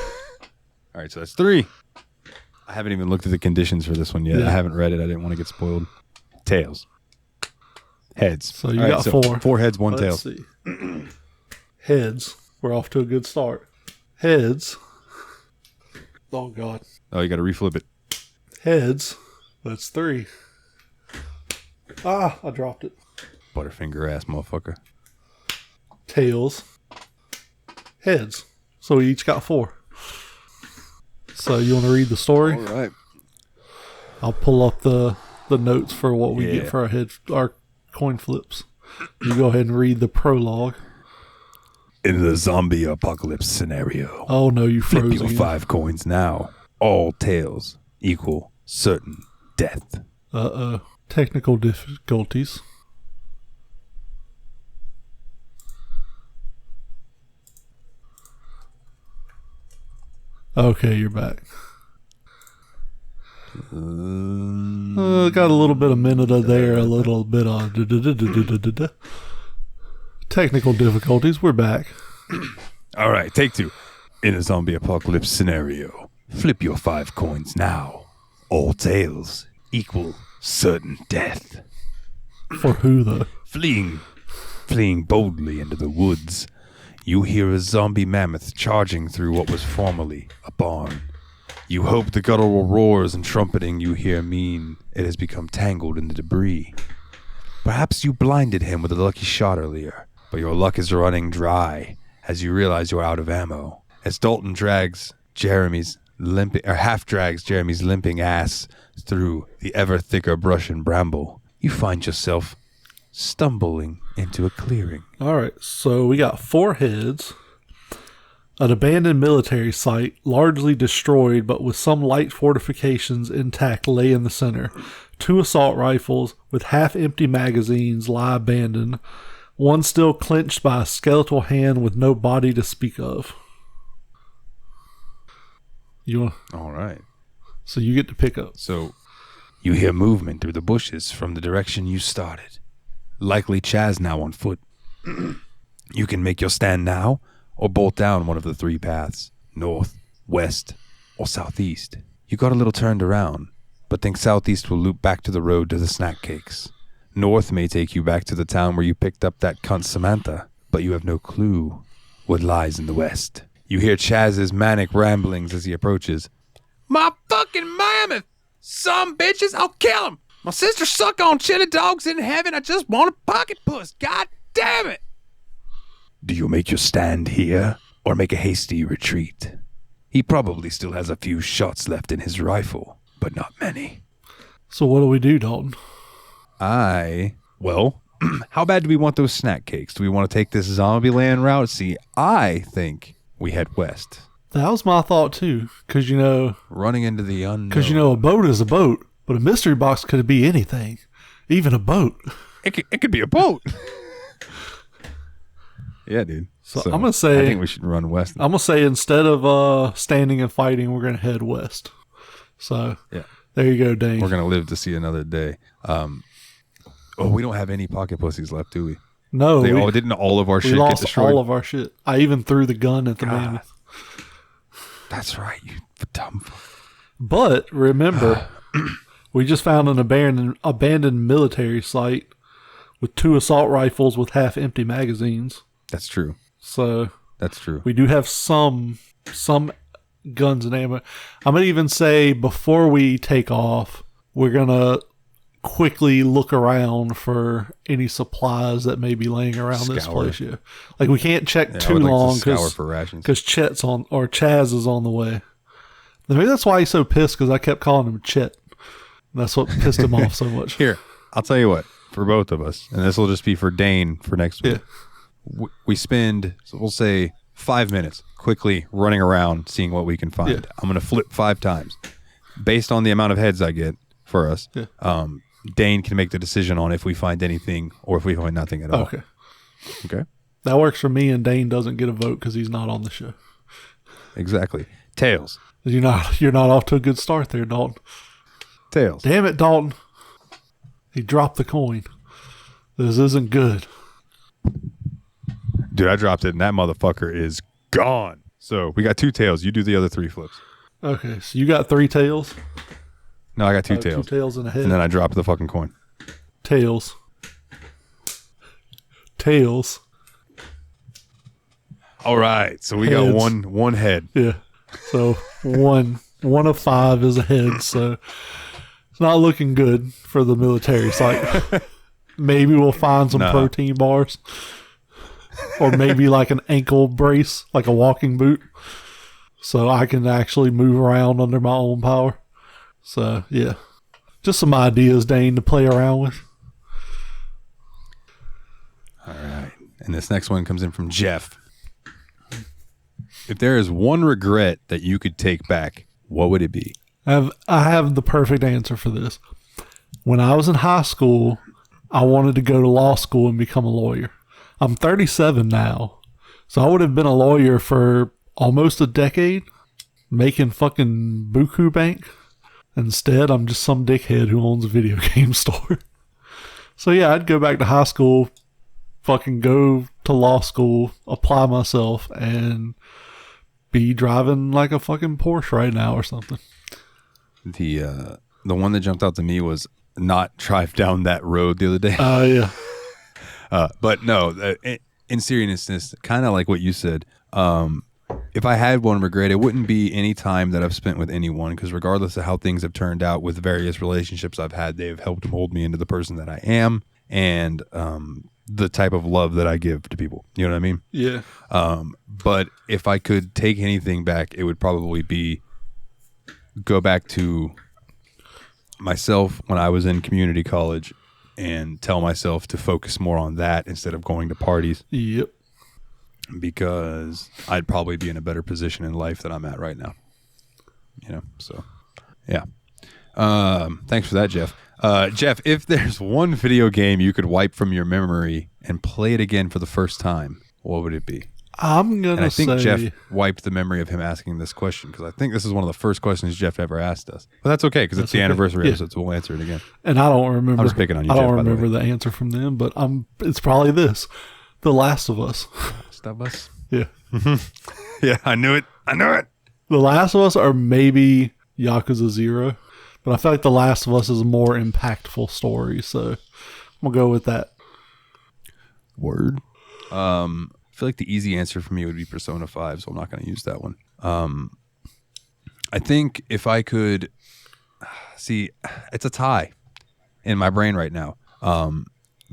Speaker 2: All right, so that's 3. I haven't even looked at the conditions for this one yet. I haven't read it. I didn't want to get spoiled. Tails. Heads.
Speaker 1: So you got 4.
Speaker 2: 4 heads, 1 tail.
Speaker 1: Let's see. Heads. We're off to a good start. Heads. Oh, God.
Speaker 2: Oh, you got to reflip it.
Speaker 1: Heads. That's 3. I dropped it.
Speaker 2: Butterfinger ass motherfucker.
Speaker 1: Tails. Heads. So we each got 4. So you want to read the story?
Speaker 2: All right.
Speaker 1: I'll pull up the notes for what we get for our coin flips. You go ahead and read the prologue.
Speaker 2: In the zombie apocalypse scenario.
Speaker 1: Oh no, you froze
Speaker 2: flip your
Speaker 1: again.
Speaker 2: 5 coins now. All tails equal certain death.
Speaker 1: Technical difficulties. Okay, you're back. Got a little bit of minute of there, a little bit of technical difficulties. We're back.
Speaker 2: All right, take 2. In a zombie apocalypse scenario, flip your 5 coins now. All tails equal certain death.
Speaker 1: For who, though?
Speaker 2: Fleeing boldly into the woods, you hear a zombie mammoth charging through what was formerly a barn. You hope the guttural roars and trumpeting you hear mean it has become tangled in the debris. Perhaps you blinded him with a lucky shot earlier, but your luck is running dry as you realize you're out of ammo. As Dalton half drags Jeremy's limping ass through the ever thicker brush and bramble, you find yourself stumbling into a clearing.
Speaker 1: All right, so we got 4 heads. An abandoned military site, largely destroyed but with some light fortifications intact, lay in the center. 2 assault rifles with half-empty magazines lie abandoned. One still clenched by a skeletal hand with no body to speak of.
Speaker 2: All right.
Speaker 1: So you get to pick up.
Speaker 2: So you hear movement through the bushes from the direction you started. Likely Chaz now on foot. You can make your stand now or bolt down one of the 3 paths, north, west, or southeast. You got a little turned around, but think southeast will loop back to the road to the snack cakes. North may take you back to the town where you picked up that cunt Samantha, but you have no clue what lies in the west. You hear Chaz's manic ramblings as he approaches. My fucking mammoth! Some bitches, I'll kill him! My sister suck on chili dogs in heaven. I just want a pocket puss. God damn it! Do you make your stand here or make a hasty retreat? He probably still has a few shots left in his rifle, but not many.
Speaker 1: So what do we do, Dalton?
Speaker 2: Well, how bad do we want those snack cakes? Do we want to take this Zombieland route? See, I think we head west.
Speaker 1: That was my thought too, because
Speaker 2: running into the unknown.
Speaker 1: Because a boat is a boat, but a mystery box could be anything, even a boat.
Speaker 2: It could be a boat. Yeah, dude.
Speaker 1: So I'm gonna say
Speaker 2: I think we should run west.
Speaker 1: I'm gonna say instead of standing and fighting, we're gonna head west. So
Speaker 2: yeah,
Speaker 1: there you go, Dane.
Speaker 2: We're gonna live to see another day. We don't have any pocket pussies left, do we?
Speaker 1: No,
Speaker 2: didn't all of our shit get destroyed?
Speaker 1: All of our shit. I even threw the gun at the man.
Speaker 2: That's right, you dumb.
Speaker 1: But remember, we just found an abandoned military site with 2 assault rifles with half-empty magazines.
Speaker 2: That's true.
Speaker 1: So
Speaker 2: that's true.
Speaker 1: We do have some guns and ammo. I'm gonna even say before we take off, we're gonna quickly look around for any supplies that may be laying around this place. Yeah, like we can't check too long because Chaz is on the way. Maybe that's why he's so pissed, because I kept calling him Chet. That's what pissed him off so much.
Speaker 2: Here, I'll tell you what. For both of us, and this will just be for Dane for next week. Yeah. We spend, we'll say, 5 minutes quickly running around seeing what we can find. Yeah. I'm going to flip 5 times. Based on the amount of heads I get for us, Dane can make the decision on if we find anything or if we find nothing at all. Okay.
Speaker 1: That works for me, and Dane doesn't get a vote because he's not on the show.
Speaker 2: Exactly. Tails.
Speaker 1: You're not off to a good start there, Dalton.
Speaker 2: Tails.
Speaker 1: Damn it, Dalton. He dropped the coin. This isn't good.
Speaker 2: Dude, I dropped it, and that motherfucker is gone. So we got 2 tails. You do the other 3 flips.
Speaker 1: Okay, so you got 3 tails?
Speaker 2: No, I got 2 tails.
Speaker 1: 2 tails and a head.
Speaker 2: And then I dropped the fucking coin.
Speaker 1: Tails. Tails.
Speaker 2: All right, so we got one head.
Speaker 1: Yeah. So one of 5 is a head, so it's not looking good for the military site. Maybe we'll find some protein bars. Or maybe like an ankle brace, like a walking boot. So I can actually move around under my own power. So, yeah. Just some ideas, Dane, to play around with.
Speaker 2: All right. And this next one comes in from Jeff. If there is one regret that you could take back, what would it be?
Speaker 1: I have the perfect answer for this. When I was in high school, I wanted to go to law school and become a lawyer. I'm 37 now, so I would have been a lawyer for almost a decade, making fucking buku bank. Instead, I'm just some dickhead who owns a video game store. So yeah, I'd go back to high school, fucking go to law school, apply myself, and be driving like a fucking Porsche right now or something.
Speaker 2: The one that jumped out to me was not drive down that road the other day.
Speaker 1: Yeah.
Speaker 2: But no, in seriousness, kind of like what you said, if I had one regret, it wouldn't be any time that I've spent with anyone, because regardless of how things have turned out with various relationships I've had, they've helped mold me into the person that I am and the type of love that I give to people. You know what I mean?
Speaker 1: Yeah.
Speaker 2: But if I could take anything back, it would probably be go back to myself when I was in community college and tell myself to focus more on that instead of going to parties.
Speaker 1: Yep.
Speaker 2: Because I'd probably be in a better position in life than I'm at right now. You know, so yeah. Thanks for that, Jeff. Jeff, if there's one video game you could wipe from your memory and play it again for the first time, what would it be?
Speaker 1: I'm going to say...
Speaker 2: I think Jeff wiped the memory of him asking this question, because I think this is one of the first questions Jeff ever asked us. But that's okay, because it's the anniversary episode, so we'll answer it again.
Speaker 1: And I don't remember...
Speaker 2: I'm just picking on you,
Speaker 1: I
Speaker 2: Jeff,
Speaker 1: don't remember the answer from them, but it's probably this. The Last of Us.
Speaker 2: Last of Us?
Speaker 1: Yeah.
Speaker 2: Yeah, I knew it.
Speaker 1: The Last of Us, or maybe Yakuza 0. But I feel like The Last of Us is a more impactful story, so I'm going to go with that.
Speaker 2: Word. feel like the easy answer for me would be Persona 5, so I'm not going to use that one. I think if I could see, it's a tie in my brain right now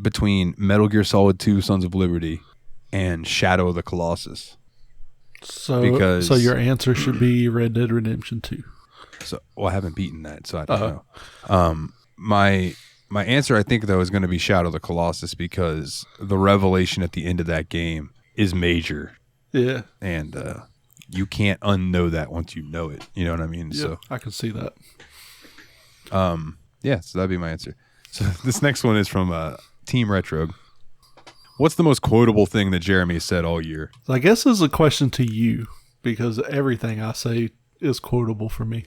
Speaker 2: between Metal Gear Solid 2 Sons of Liberty and Shadow of the Colossus.
Speaker 1: So your answer should be Red Dead Redemption 2.
Speaker 2: Well, I haven't beaten that, so I don't know. My answer, I think, though, is going to be Shadow of the Colossus because the revelation at the end of that game is major.
Speaker 1: Yeah.
Speaker 2: And you can't unknow that once you know it. You know what I mean?
Speaker 1: Yeah, so I can see that.
Speaker 2: Yeah, so that'd be my answer. So this next one is from Team Retrogue. What's the most quotable thing that Jeremy said all year?
Speaker 1: I guess this is a question to you because everything I say is quotable for me.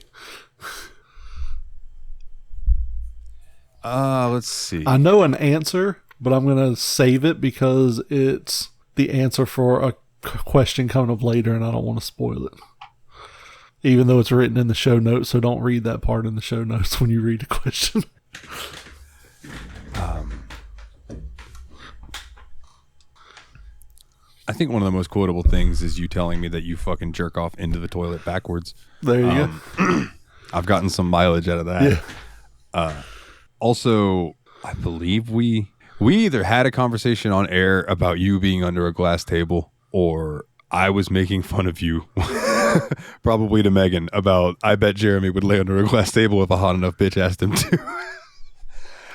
Speaker 2: Let's see.
Speaker 1: I know an answer, but I'm going to save it because it's the answer for a question coming up later and I don't want to spoil it. Even though it's written in the show notes, so don't read that part in the show notes when you read the question.
Speaker 2: I think one of the most quotable things is you telling me that you fucking jerk off into the toilet backwards.
Speaker 1: There you go.
Speaker 2: I've gotten some mileage out of that. Yeah. Also, I believe we either had a conversation on air about you being under a glass table or I was making fun of you, probably to Mehgan, about I bet Jeremy would lay under a glass table if a hot enough bitch asked him to.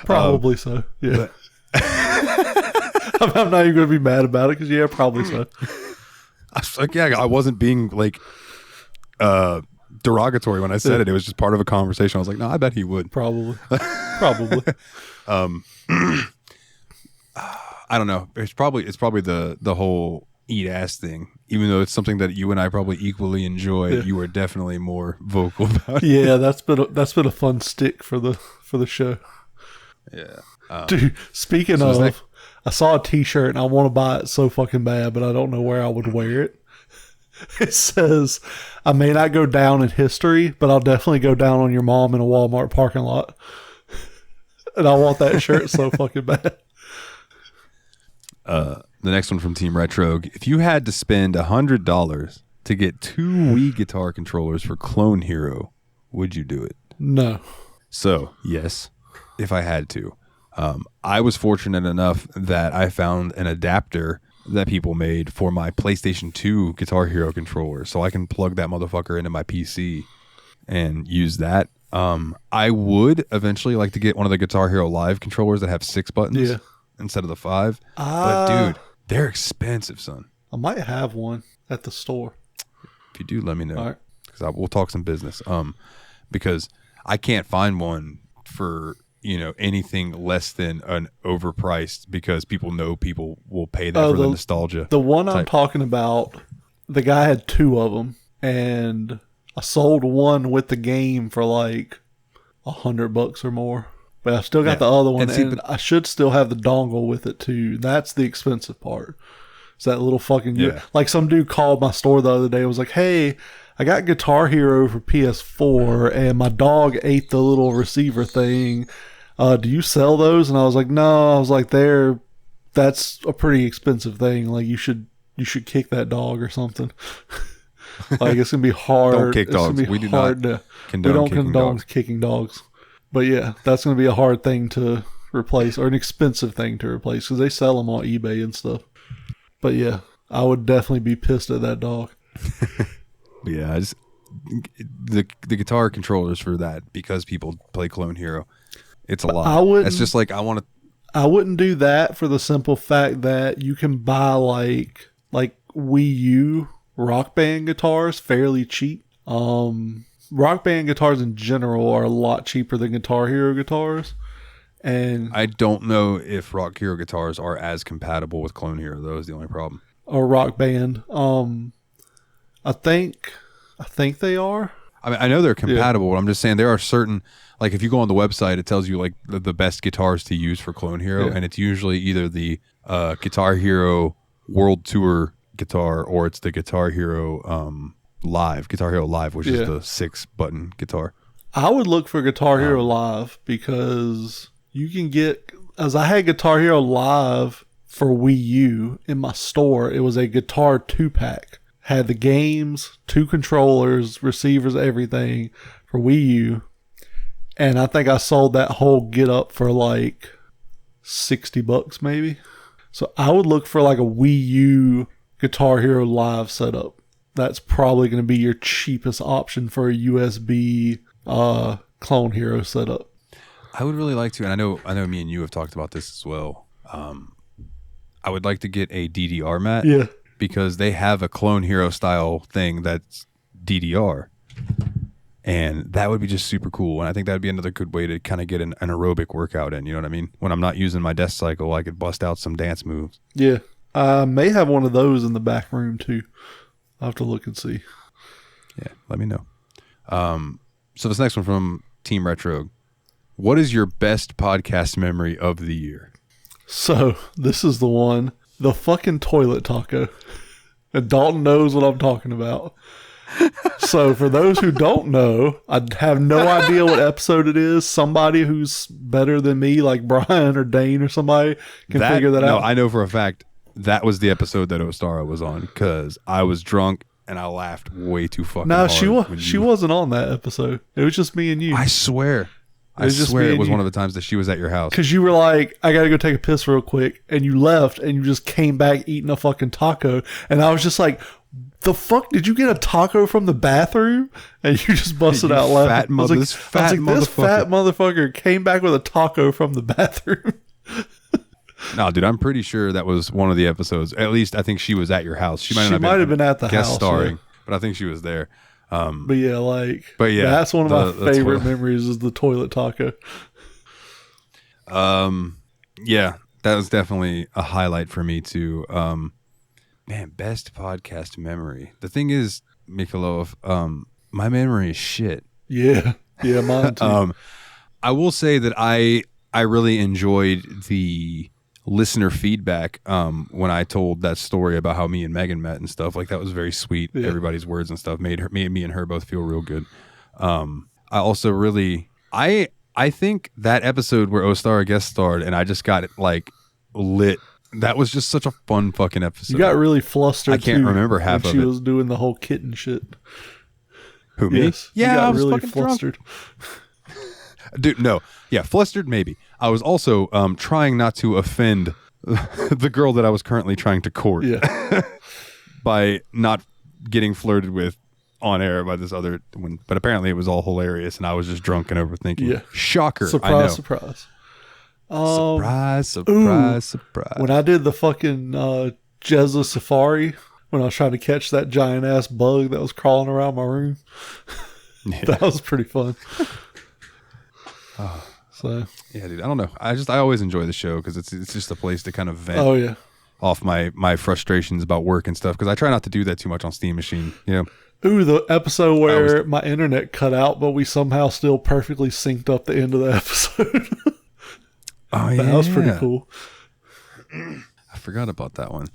Speaker 1: Probably so, yeah. I'm not even going to be mad about it because, yeah, probably so.
Speaker 2: I was like, yeah, I wasn't being like derogatory when I said it. It was just part of a conversation. I was like, no, I bet he would.
Speaker 1: Probably.
Speaker 2: I don't know. It's probably the whole eat ass thing. Even though it's something that you and I probably equally enjoy, you are definitely more vocal about it.
Speaker 1: Yeah, that's been a fun stick for the show.
Speaker 2: Yeah.
Speaker 1: Dude, speaking of, I saw a t-shirt and I want to buy it so fucking bad, but I don't know where I would wear it. It says, I may not go down in history, but I'll definitely go down on your mom in a Walmart parking lot. And I want that shirt so fucking bad.
Speaker 2: The next one from Team Retrogue. If you had to spend $100 to get 2 Wii guitar controllers for Clone Hero, would you do it?
Speaker 1: No.
Speaker 2: So, yes, if I had to. I was fortunate enough that I found an adapter that people made for my PlayStation 2 Guitar Hero controller, so I can plug that motherfucker into my PC and use that. I would eventually like to get one of the Guitar Hero Live controllers that have 6 buttons instead of the 5. But dude, they're expensive, son.
Speaker 1: I might have one at the store.
Speaker 2: If you do, let me know.
Speaker 1: All right.
Speaker 2: Because we'll talk some business. Because I can't find one for anything less than an overpriced, because people will pay that for the nostalgia.
Speaker 1: The one I'm talking about, the guy had 2 of them, and I sold one with the game for like $100 or more. But I still got the other one, and I should still have the dongle with it too. That's the expensive part. It's that little fucking like some dude called my store the other day and was like, "Hey, I got Guitar Hero for PS4 and my dog ate the little receiver thing. Do you sell those?" And I was like, "No." I was like, that's a pretty expensive thing. Like you should kick that dog or something. Like it's gonna be hard.
Speaker 2: Don't kick dogs. We do not condone
Speaker 1: kicking dogs. But yeah, that's gonna be a hard thing to replace, or an expensive thing to replace, because they sell them on eBay and stuff. But yeah, I would definitely be pissed at that dog.
Speaker 2: Yeah, the guitar controllers for that, because people play Clone Hero. It's a lot. It's just like
Speaker 1: I wouldn't do that for the simple fact that you can buy like Wii U Rock Band guitars fairly cheap. Rock Band guitars in general are a lot cheaper than Guitar Hero guitars. And
Speaker 2: I don't know if Rock Hero guitars are as compatible with Clone Hero, though, is the only problem.
Speaker 1: Or Rock Band. I think they are.
Speaker 2: I mean, I know they're compatible, but I'm just saying there are certain, like if you go on the website, it tells you like the best guitars to use for Clone Hero, and it's usually either the Guitar Hero World Tour guitar or it's the Guitar Hero Guitar Hero Live, which is the 6-button guitar.
Speaker 1: I would look for Guitar Hero Live because you can get, as I had Guitar Hero Live for Wii U in my store. It was a guitar 2-pack. Had the games, 2 controllers, receivers, everything for Wii U. And I think I sold that whole get up for like $60 maybe. So I would look for like a Wii U Guitar Hero Live setup. That's probably going to be your cheapest option for a USB Clone Hero setup.
Speaker 2: I would really like to, and I know me and you have talked about this as well. I would like to get a DDR mat.
Speaker 1: Yeah.
Speaker 2: Because they have a Clone Hero style thing that's DDR. And that would be just super cool. And I think that would be another good way to kind of get an aerobic workout in. You know what I mean? When I'm not using my desk cycle, I could bust out some dance moves.
Speaker 1: Yeah. I may have one of those in the back room too. I'll have to look and see.
Speaker 2: Yeah, let me know. So this next one from Team Retrogue. What is your best podcast memory of the year?
Speaker 1: So this is the one. The fucking toilet taco. And Dalton knows what I'm talking about. So for those who don't know, I have no idea what episode it is. Somebody who's better than me, like Brian or Dane or somebody, can figure that out.
Speaker 2: No, I know for a fact that was the episode that Ostara was on because I was drunk and I laughed way too fucking hard.
Speaker 1: No, she wasn't on that episode. It was just me and you.
Speaker 2: I swear it was one of the times that she was at your house.
Speaker 1: Because you were like, I got to go take a piss real quick. And you left and you just came back eating a fucking taco. And I was just like, the fuck? Did you get a taco from the bathroom? And you just busted out laughing. This fat motherfucker came back with a taco from the bathroom.
Speaker 2: No, dude, I'm pretty sure that was one of the episodes. At least I think she was at your house. She might have been at the guest house, starring, yeah. But I think she was there.
Speaker 1: But yeah, that's one of my favorite memories is the toilet taco.
Speaker 2: Yeah, that was definitely a highlight for me too. Man, best podcast memory. The thing is, Mikolov, my memory is shit.
Speaker 1: Yeah, mine too.
Speaker 2: I will say that I really enjoyed the listener feedback when I told that story about how me and Mehgan met and stuff. Like that was very sweet. Yeah. Everybody's words and stuff made me and her both feel real good. I also really I think that episode where Ostara guest starred and I just got like lit. That was just such a fun fucking episode.
Speaker 1: You got really flustered.
Speaker 2: I can't remember half of it.
Speaker 1: She was doing the whole kitten shit.
Speaker 2: Who, me?
Speaker 1: Yes. Yeah, I was really flustered.
Speaker 2: Dude, no. Yeah, flustered maybe. I was also trying not to offend the girl that I was currently trying to court.
Speaker 1: Yeah.
Speaker 2: By not getting flirted with on air by this other one. But apparently it was all hilarious and I was just drunk and overthinking. Yeah. Shocker.
Speaker 1: Surprise.
Speaker 2: Surprise, surprise.
Speaker 1: When I did the fucking Jezza Safari, when I was trying to catch that giant ass bug that was crawling around my room, that was pretty fun. So
Speaker 2: yeah, dude, I don't know. I always enjoy the show because it's just a place to kind of vent.
Speaker 1: Oh yeah.
Speaker 2: Off my frustrations about work and stuff because I try not to do that too much on Steam Machine. You know.
Speaker 1: Ooh, the episode where my internet cut out, but we somehow still perfectly synced up the end of the episode.
Speaker 2: Oh yeah,
Speaker 1: that was pretty cool.
Speaker 2: I forgot about that one.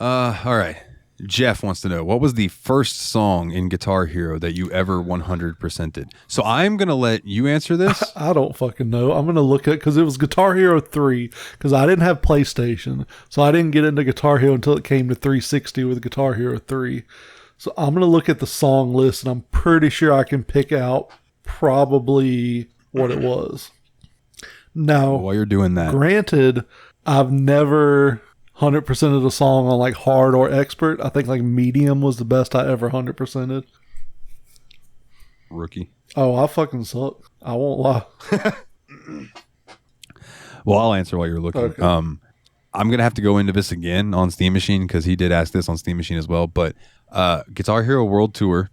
Speaker 2: All right. Jeff wants to know, what was the first song in Guitar Hero that you ever 100%ed? So I'm going to let you answer this.
Speaker 1: I don't fucking know. I'm going to look at, because it was Guitar Hero 3, because I didn't have PlayStation, so I didn't get into Guitar Hero until it came to 360 with Guitar Hero 3. So I'm going to look at the song list, and I'm pretty sure I can pick out probably what it was. Now,
Speaker 2: while you're doing that,
Speaker 1: granted, I've never 100% of the song on like hard or expert. I think like medium was the best I ever 100%ed.
Speaker 2: Rookie.
Speaker 1: Oh, I fucking suck. I won't lie.
Speaker 2: Well, I'll answer while you're looking. Okay. I'm going to have to go into this again on Steam Machine because he did ask this on Steam Machine as well. But Guitar Hero World Tour,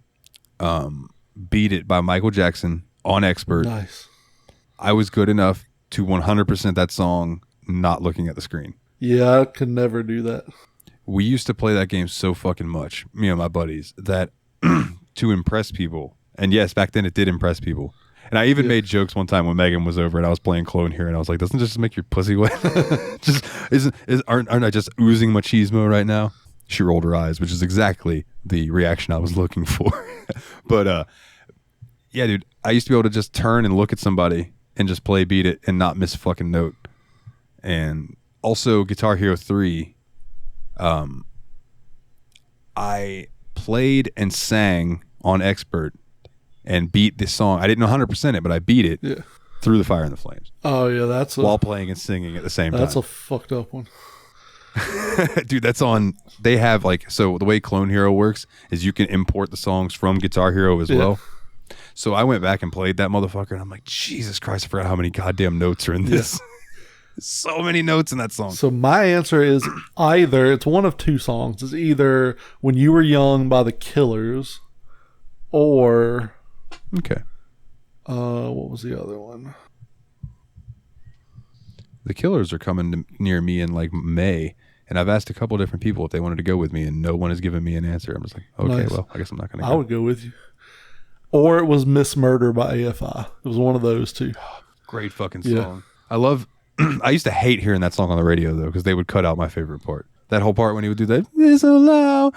Speaker 2: Beat It by Michael Jackson on expert.
Speaker 1: Nice.
Speaker 2: I was good enough to 100% that song not looking at the screen.
Speaker 1: Yeah, I could never do that.
Speaker 2: We used to play that game so fucking much, me and my buddies, that to impress people, and yes, back then it did impress people. And I even made jokes one time when Mehgan was over and I was playing Clone here, and I was like, doesn't this just make your pussy wet? Aren't I just oozing machismo right now? She rolled her eyes, which is exactly the reaction I was looking for. But yeah, dude, I used to be able to just turn and look at somebody and just play Beat It and not miss a fucking note. And Also, Guitar Hero 3, I played and sang on Expert and beat this song. I didn't know 100% it, but I beat it through the Fire and the Flames.
Speaker 1: Oh, yeah,
Speaker 2: while playing and singing at the same time.
Speaker 1: That's a fucked up one.
Speaker 2: Dude, that's on. They have so the way Clone Hero works is you can import the songs from Guitar Hero as well. So I went back and played that motherfucker, and I'm like, Jesus Christ, I forgot how many goddamn notes are in this. So many notes in that song.
Speaker 1: So my answer is it's one of two songs. It's either When You Were Young by the Killers or what was the other one?
Speaker 2: The Killers are coming near me in May, and I've asked a couple different people if they wanted to go with me, and no one has given me an answer. I'm just like, okay, well, I guess I'm not going to go.
Speaker 1: I would go with you. Or it was Miss Murder by AFI. It was one of those two.
Speaker 2: Great fucking song. I love... I used to hate hearing that song on the radio, though, because they would cut out my favorite part. That whole part when he would do that, it's so loud.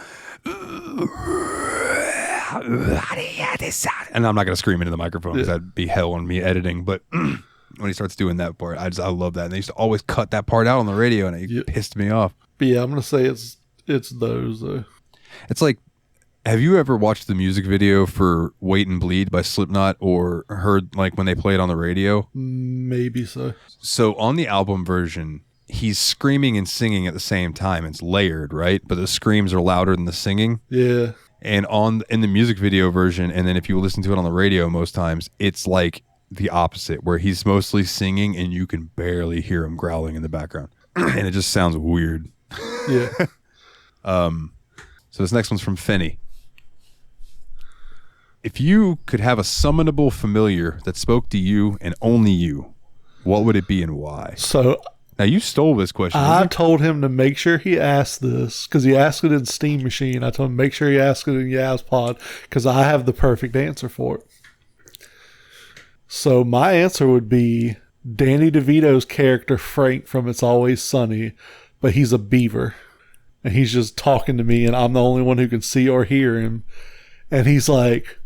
Speaker 2: And I'm not going to scream into the microphone because that'd be hell on me editing. But when he starts doing that part, I love that. And they used to always cut that part out on the radio, and it pissed me off.
Speaker 1: But yeah, I'm going to say it's those, though.
Speaker 2: It's like, have you ever watched the music video for Wait and Bleed by Slipknot or heard when they play it on the radio?
Speaker 1: Maybe so.
Speaker 2: So on the album version, he's screaming and singing at the same time. It's layered, right? But the screams are louder than the singing.
Speaker 1: Yeah.
Speaker 2: And in the music video version, and then if you listen to it on the radio most times, it's like the opposite, where he's mostly singing and you can barely hear him growling in the background. And it just sounds weird.
Speaker 1: Yeah.
Speaker 2: So this next one's from Fenny. If you could have a summonable familiar that spoke to you and only you, what would it be and why?
Speaker 1: So
Speaker 2: now you stole this question.
Speaker 1: I told him to make sure he asked this because he asked it in Steam Machine. I told him make sure he asked it in YABSPOD because I have the perfect answer for it. So my answer would be Danny DeVito's character Frank from It's Always Sunny, but he's a beaver. And he's just talking to me and I'm the only one who can see or hear him. And he's like,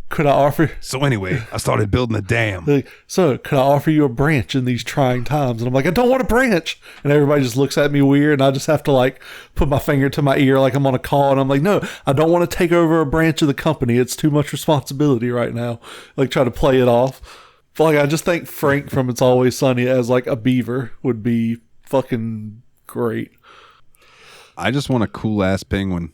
Speaker 1: could I offer...
Speaker 2: So anyway, I started building a dam.
Speaker 1: So could I offer you a branch in these trying times? And I'm like, I don't want a branch. And everybody just looks at me weird. And I just have to put my finger to my ear like I'm on a call. And I'm like, no, I don't want to take over a branch of the company. It's too much responsibility right now. Try to play it off. But I just think Frank from It's Always Sunny as a beaver would be fucking great.
Speaker 2: I just want a cool ass penguin.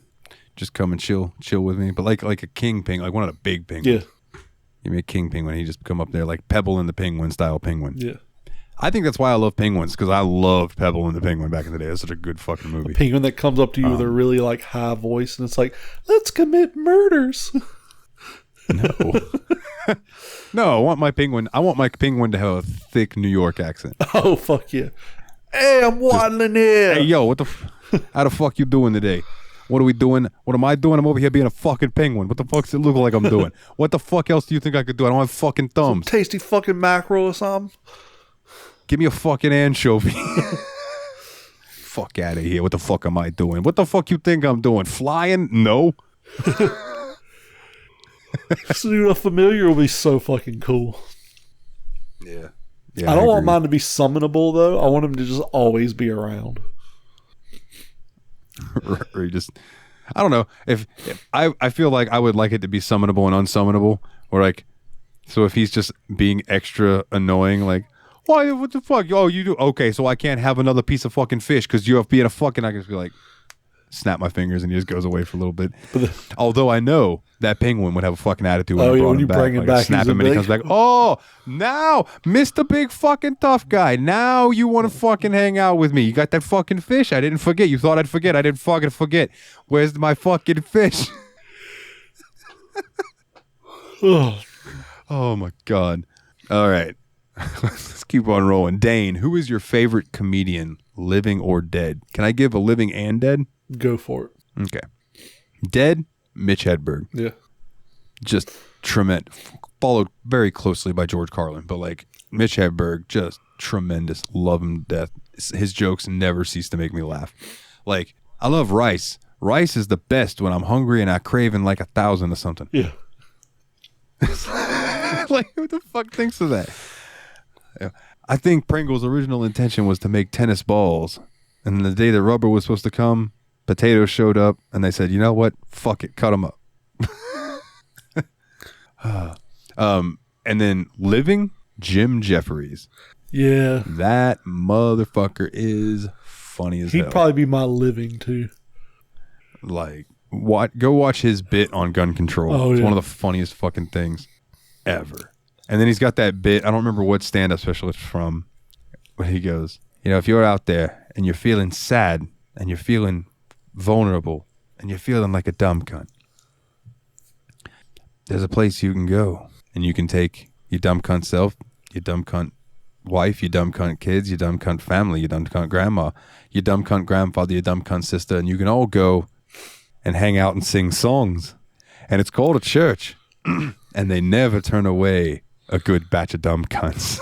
Speaker 2: Just come and chill with me, but like a king penguin, one of the big penguins. Yeah, give me a king penguin. He just come up there like Pebble and the Penguin style penguin.
Speaker 1: Yeah,
Speaker 2: I think that's why I love penguins because I loved Pebble and the Penguin back in the day. That's such a good fucking movie.
Speaker 1: A penguin that comes up to you with a really high voice and it's like, let's commit murders.
Speaker 2: No, no, I want my penguin to have a thick New York accent.
Speaker 1: Oh fuck yeah! Hey, I'm waddling here.
Speaker 2: Hey yo, how the fuck you doing today? What are we doing? What am I doing? I'm over here being a fucking penguin. What the fuck does it look like I'm doing? What the fuck else do you think I could do? I don't have fucking thumbs.
Speaker 1: Some tasty fucking mackerel or something.
Speaker 2: Give me a fucking anchovy. Fuck out of here. What the fuck am I doing? What the fuck you think I'm doing? Flying? No.
Speaker 1: So, dude, a familiar will be so fucking cool.
Speaker 2: Yeah.
Speaker 1: I don't want mine to be summonable, though. I want him to just always be around.
Speaker 2: Or you just, I don't know. If I feel like I would like it to be summonable and unsummonable, or so if he's just being extra annoying, why? What the fuck? Oh, you do okay? So I can't have another piece of fucking fish because you're being a fucking. I can just be snap my fingers and he just goes away for a little bit. Although I know that penguin would have a fucking attitude when you bring him back. Snap him and he comes back. Oh, now Mr. Big fucking tough guy. Now you want to fucking hang out with me. You got that fucking fish. I didn't forget. You thought I'd forget. I didn't fucking forget. Where's my fucking fish? Oh my God. All right. Let's keep on rolling. Dane, who is your favorite comedian, living or dead? Can I give a living and dead?
Speaker 1: Go for it.
Speaker 2: Okay. Dead, Mitch Hedberg.
Speaker 1: Yeah.
Speaker 2: Just tremendous. Followed very closely by George Carlin. But Mitch Hedberg, just tremendous. Love him to death. His jokes never cease to make me laugh. I love rice. Rice is the best when I'm hungry and I craving 1,000 or something.
Speaker 1: Yeah.
Speaker 2: Who the fuck thinks of that? I think Pringle's original intention was to make tennis balls. And the day that rubber was supposed to come, potatoes showed up and they said, you know what? Fuck it. Cut them up. And then living, Jim Jeffries.
Speaker 1: Yeah.
Speaker 2: That motherfucker is funny as hell.
Speaker 1: He'd probably be my living too.
Speaker 2: Like, go watch his bit on gun control.
Speaker 1: Oh,
Speaker 2: it's
Speaker 1: yeah.
Speaker 2: one of the funniest fucking things ever. And then he's got that bit, I don't remember what stand-up special it's from, but he goes, you know, if you're out there and you're feeling sad and you're feeling vulnerable and you're feeling like a dumb cunt, there's a place you can go and you can take your dumb cunt self, your dumb cunt wife, your dumb cunt kids, your dumb cunt family, your dumb cunt grandma, your dumb cunt grandfather, your dumb cunt sister, and you can all go and hang out and sing songs. And it's called a church. And they never turn away a good batch of dumb cunts.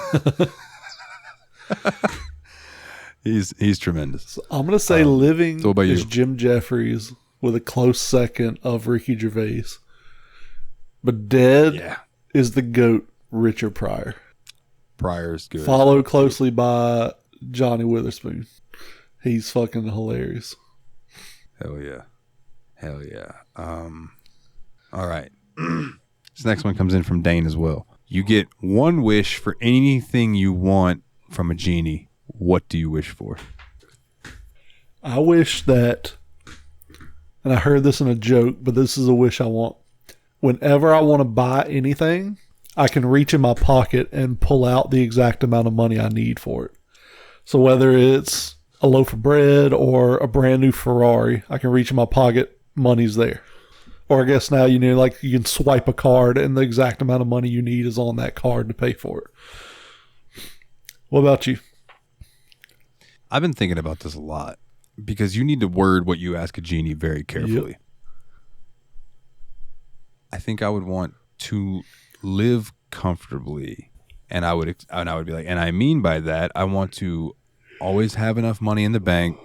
Speaker 2: He's tremendous.
Speaker 1: So I'm going to say living
Speaker 2: so what about
Speaker 1: is
Speaker 2: you?
Speaker 1: Jim Jeffries with a close second of Ricky Gervais. But dead is the GOAT, Richard Pryor.
Speaker 2: Pryor's good.
Speaker 1: Followed closely by Johnny Witherspoon. He's fucking hilarious.
Speaker 2: Hell yeah. Hell yeah. All right. This next one comes in from Dane as well. You get one wish for anything you want from a genie. What do you wish for?
Speaker 1: I wish that, and I heard this in a joke, but this is a wish I want. Whenever I want to buy anything, I can reach in my pocket and pull out the exact amount of money I need for it. So whether it's a loaf of bread or a brand new Ferrari, I can reach in my pocket, money's there. Or I guess now, you know, like you can swipe a card and the exact amount of money you need is on that card to pay for it. What about you?
Speaker 2: I've been thinking about this a lot because you need to word what you ask a genie very carefully.
Speaker 1: Yep.
Speaker 2: I think I would want to live comfortably, and I would be like, and I mean by that, I want to always have enough money in the bank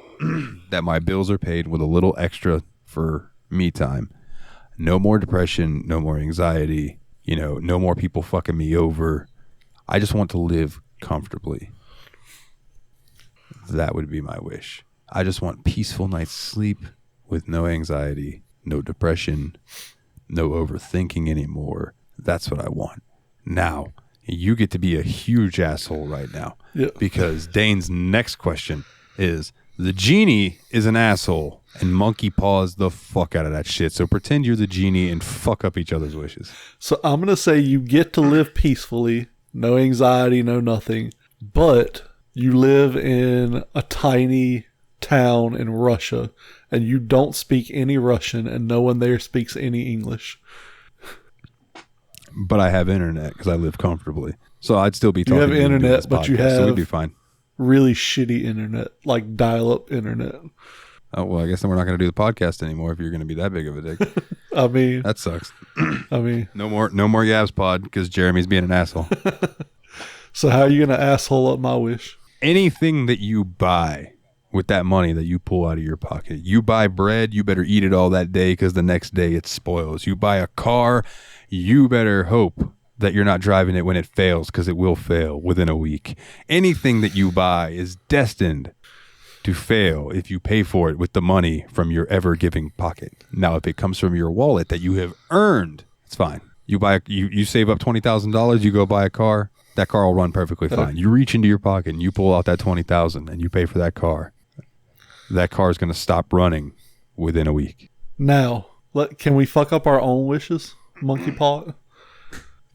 Speaker 2: that my bills are paid with a little extra for me time. No more depression, no more anxiety, you know, no more people fucking me over. I just want to live comfortably. That would be my wish. I just want peaceful night's sleep with no anxiety, no depression, no overthinking anymore. That's what I want. Now, you get to be a huge asshole right now.
Speaker 1: Yep.
Speaker 2: Because Dane's next question is, the genie is an asshole and monkey paws the fuck out of that shit. So pretend you're the genie and fuck up each other's wishes.
Speaker 1: So I'm going to say you get to live peacefully, no anxiety, no nothing, but you live in a tiny town in Russia and you don't speak any Russian and no one there speaks any English.
Speaker 2: But I have internet because I live comfortably. So I'd still be talking
Speaker 1: You have
Speaker 2: to you and doing
Speaker 1: internet,
Speaker 2: this
Speaker 1: but you
Speaker 2: podcast, so we'd
Speaker 1: have
Speaker 2: be fine.
Speaker 1: really shitty internet, like dial-up internet.
Speaker 2: Oh, well, I guess then we're not going to do the podcast anymore if you're going to be that big of a dick.
Speaker 1: I mean,
Speaker 2: That sucks.
Speaker 1: no
Speaker 2: No more YABSPOD because Jeremy's being an asshole.
Speaker 1: So how are you going to asshole up my wish?
Speaker 2: Anything that you buy with that money that you pull out of your pocket. You buy bread, you better eat it all that day because the next day it spoils. You buy a car, you better hope that you're not driving it when it fails because it will fail within a week. Anything that you buy is destined to fail if you pay for it with the money from your ever-giving pocket. Now, if it comes from your wallet that you have earned, it's fine. You save up $20,000, you go buy a car, that car will run perfectly fine. You reach into your pocket and you pull out that $20,000 and you pay for that car. That car is going to stop running within a week.
Speaker 1: Now, can we fuck up our own wishes, monkey paw?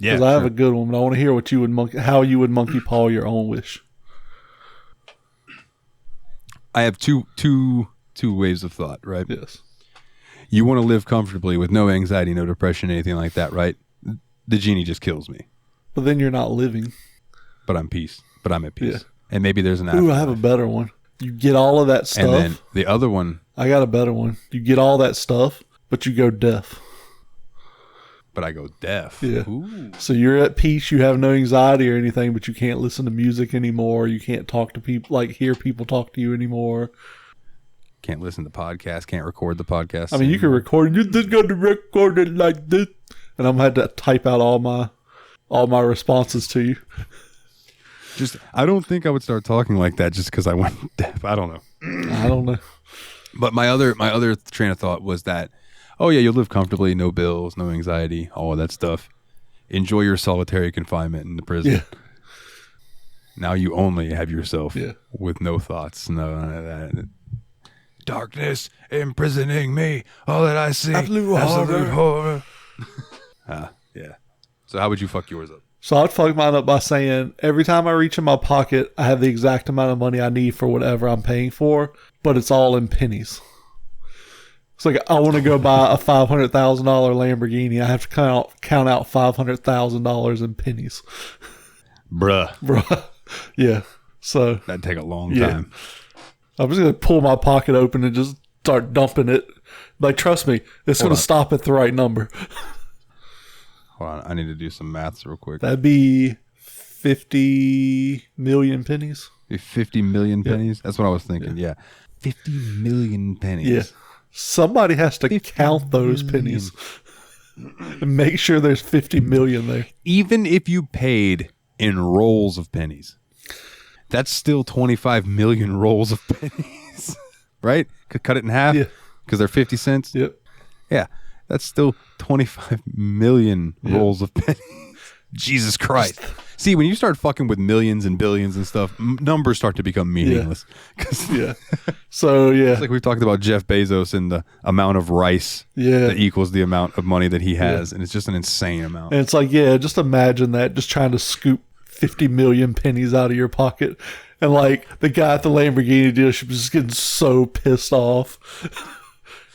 Speaker 2: Yeah,
Speaker 1: Because I have a good one, but I want to hear what you would how you would monkey paw your own wish.
Speaker 2: I have two waves of thought, right?
Speaker 1: Yes.
Speaker 2: You want to live comfortably with no anxiety, no depression, anything like that, right? The genie just kills me.
Speaker 1: But then you're not living.
Speaker 2: But I'm peace. But I'm at peace.
Speaker 1: Yeah.
Speaker 2: And maybe there's an
Speaker 1: Ooh,
Speaker 2: afterlife.
Speaker 1: I have a better one. You get all of that stuff.
Speaker 2: And then the other one,
Speaker 1: I got a better one. You get all that stuff, but you go deaf.
Speaker 2: but I go deaf.
Speaker 1: Yeah.
Speaker 2: Ooh.
Speaker 1: So you're at peace. You have no anxiety or anything, but you can't listen to music anymore. You can't talk to people, like hear people talk to you anymore.
Speaker 2: Can't listen to podcasts. Can't record the podcast.
Speaker 1: I mean, you can record. You just got to record it like this, and I'm had to type out all my responses to you.
Speaker 2: I don't think I would start talking like that just because I went deaf. I don't know. But my other train of thought was that, oh yeah, you'll live comfortably, no bills, no anxiety, all of that stuff. Enjoy your solitary confinement in the prison.
Speaker 1: Yeah.
Speaker 2: Now you only have yourself
Speaker 1: Yeah.
Speaker 2: with no thoughts, no darkness imprisoning me. All that I see, absolute horror. Yeah. So how would you fuck yours up?
Speaker 1: So I'd fuck mine up by saying every time I reach in my pocket, I have the exact amount of money I need for whatever I'm paying for, but it's all in pennies. It's like I want to go buy a $500,000 Lamborghini. I have to count out $500,000 in pennies. Bruh. Yeah. So
Speaker 2: that'd take a long time.
Speaker 1: I'm just going to pull my pocket open and just start dumping it. Like, trust me, it's going to stop at the right number.
Speaker 2: Hold on, I need to do some maths real quick.
Speaker 1: That'd be 50 million pennies.
Speaker 2: 50 million pennies? That's what I was thinking, yeah. 50 million pennies.
Speaker 1: Yeah. Somebody has to count those pennies and make sure there's 50 million there.
Speaker 2: Even if you paid in rolls of pennies, that's still 25 million rolls of pennies, right? Could cut it in half because they're 50 cents.
Speaker 1: Yep.
Speaker 2: Yeah, that's still 25 million rolls of pennies. Jesus Christ. See, when you start fucking with millions and billions and stuff, numbers start to become meaningless.
Speaker 1: So,
Speaker 2: it's like we've talked about Jeff Bezos and the amount of rice that equals the amount of money that he has. And it's just an insane amount.
Speaker 1: And it's like, just imagine that, just trying to scoop 50 million pennies out of your pocket. And like the guy at the Lamborghini dealership is just getting so pissed off.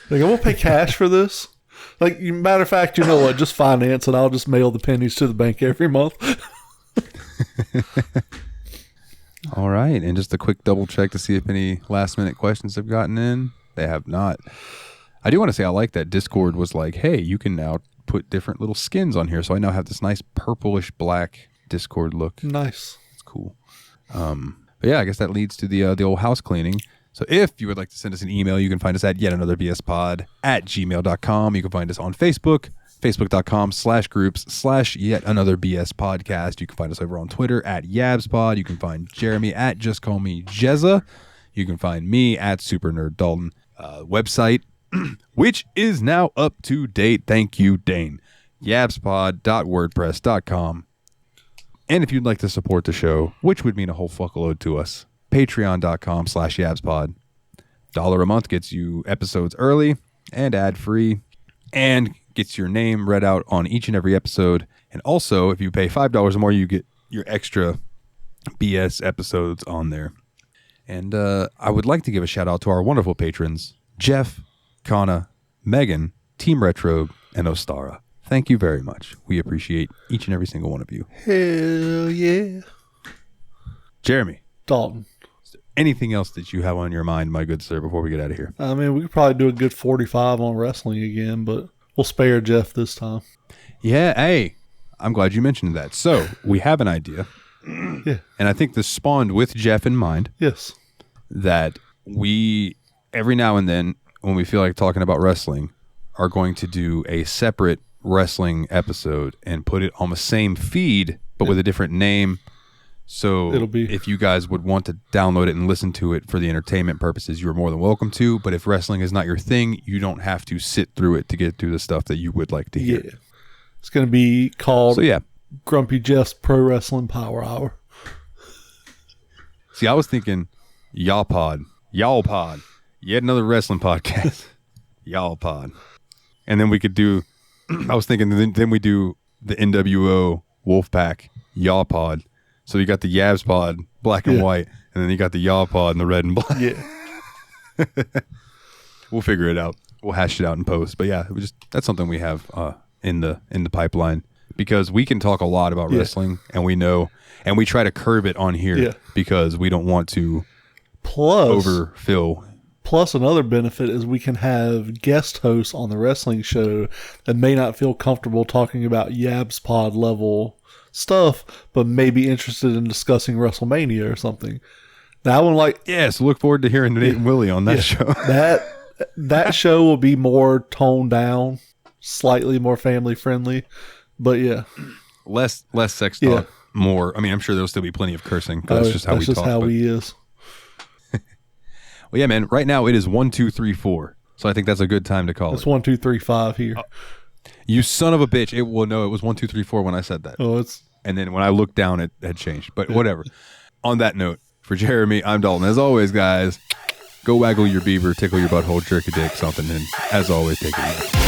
Speaker 1: Like, I'm going to pay cash for this. Like, matter of fact, you know what? Just finance it. I'll just mail the pennies to the bank every month.
Speaker 2: All right. And just a quick double check to see if any last minute questions have gotten in. They have not. I do want to say I like that Discord was like, hey, you can now put different little skins on here. So I now have this nice purplish black Discord look.
Speaker 1: Nice.
Speaker 2: It's cool. But yeah, I guess that leads to the old house cleaning. So if you would like to send us an email, you can find us at yetanotherbspod@gmail.com. You can find us on Facebook, facebook.com/groups/yetanotherbspodcast. You can find us over on Twitter at YABSPOD. You can find Jeremy at Just Call Me Jezza. You can find me at Super Nerd Dalton. Website, which is now up to date. Thank you, Dane. yabspod.wordpress.com. And if you'd like to support the show, which would mean a whole fuckload to us, patreon.com/yabspod. $1 a month gets you episodes early and ad-free and gets your name read out on each and every episode. And also, if you pay $5 or more, you get your extra BS episodes on there. And I would like to give a shout out to our wonderful patrons, Jeff, Kana, Mehgan, Team Retrogue, and Ostara. Thank you very much. We appreciate each and every single one of you.
Speaker 1: Hell yeah.
Speaker 2: Jeremy.
Speaker 1: Dalton.
Speaker 2: Anything else that you have on your mind, my good sir, before we get out of here?
Speaker 1: I mean, we could probably do a good 45 on wrestling again, but we'll spare Jeff this time.
Speaker 2: Yeah, hey, I'm glad you mentioned that. So, we have an idea.
Speaker 1: Yeah.
Speaker 2: And I think this spawned with Jeff in mind.
Speaker 1: Yes.
Speaker 2: That we, every now and then, when we feel like talking about wrestling, are going to do a separate wrestling episode and put it on the same feed, but with a different name. So
Speaker 1: it'll be,
Speaker 2: if you guys would want to download it and listen to it for the entertainment purposes, you're more than welcome to. But if wrestling is not your thing, you don't have to sit through it to get through the stuff that you would like to hear.
Speaker 1: Yeah. It's going to be called
Speaker 2: so,
Speaker 1: Grumpy Jeff's Pro Wrestling Power Hour.
Speaker 2: See, I was thinking YABSPOD, yet another wrestling podcast. YABSPOD. And then we could do, I was thinking then we do the NWO Wolfpack YABSPOD. So you got the YABSPOD, black and white, and then you got the YABSPOD in the red and black.
Speaker 1: Yeah.
Speaker 2: We'll figure it out. We'll hash it out in post. But yeah, that's something we have in the pipeline, because we can talk a lot about wrestling, and we know, and we try to curb it on here because we don't want to overfill.
Speaker 1: Plus, another benefit is we can have guest hosts on the wrestling show that may not feel comfortable talking about YABSPOD level stuff, but may be interested in discussing WrestleMania or something. That one,
Speaker 2: so look forward to hearing Nate and Willie on that show.
Speaker 1: That show will be more toned down, slightly more family friendly, but less
Speaker 2: sex talk. more. I mean, I'm sure there'll still be plenty of cursing because that's just how we talk.
Speaker 1: That's just how he is.
Speaker 2: Well, yeah, man. Right now it is 1, 2, 3, 4. So I think that's a good time to call
Speaker 1: It's
Speaker 2: it.
Speaker 1: 1, 2, 3, 5 here.
Speaker 2: You son of a bitch! It was 1, 2, 3, 4 when I said that.
Speaker 1: Oh, it's
Speaker 2: And then when I looked down, it had changed. But whatever. On that note, for Jeremy, I'm Dalton. As always, guys, go waggle your beaver, tickle your butthole, jerk a dick, something, and as always, take it easy.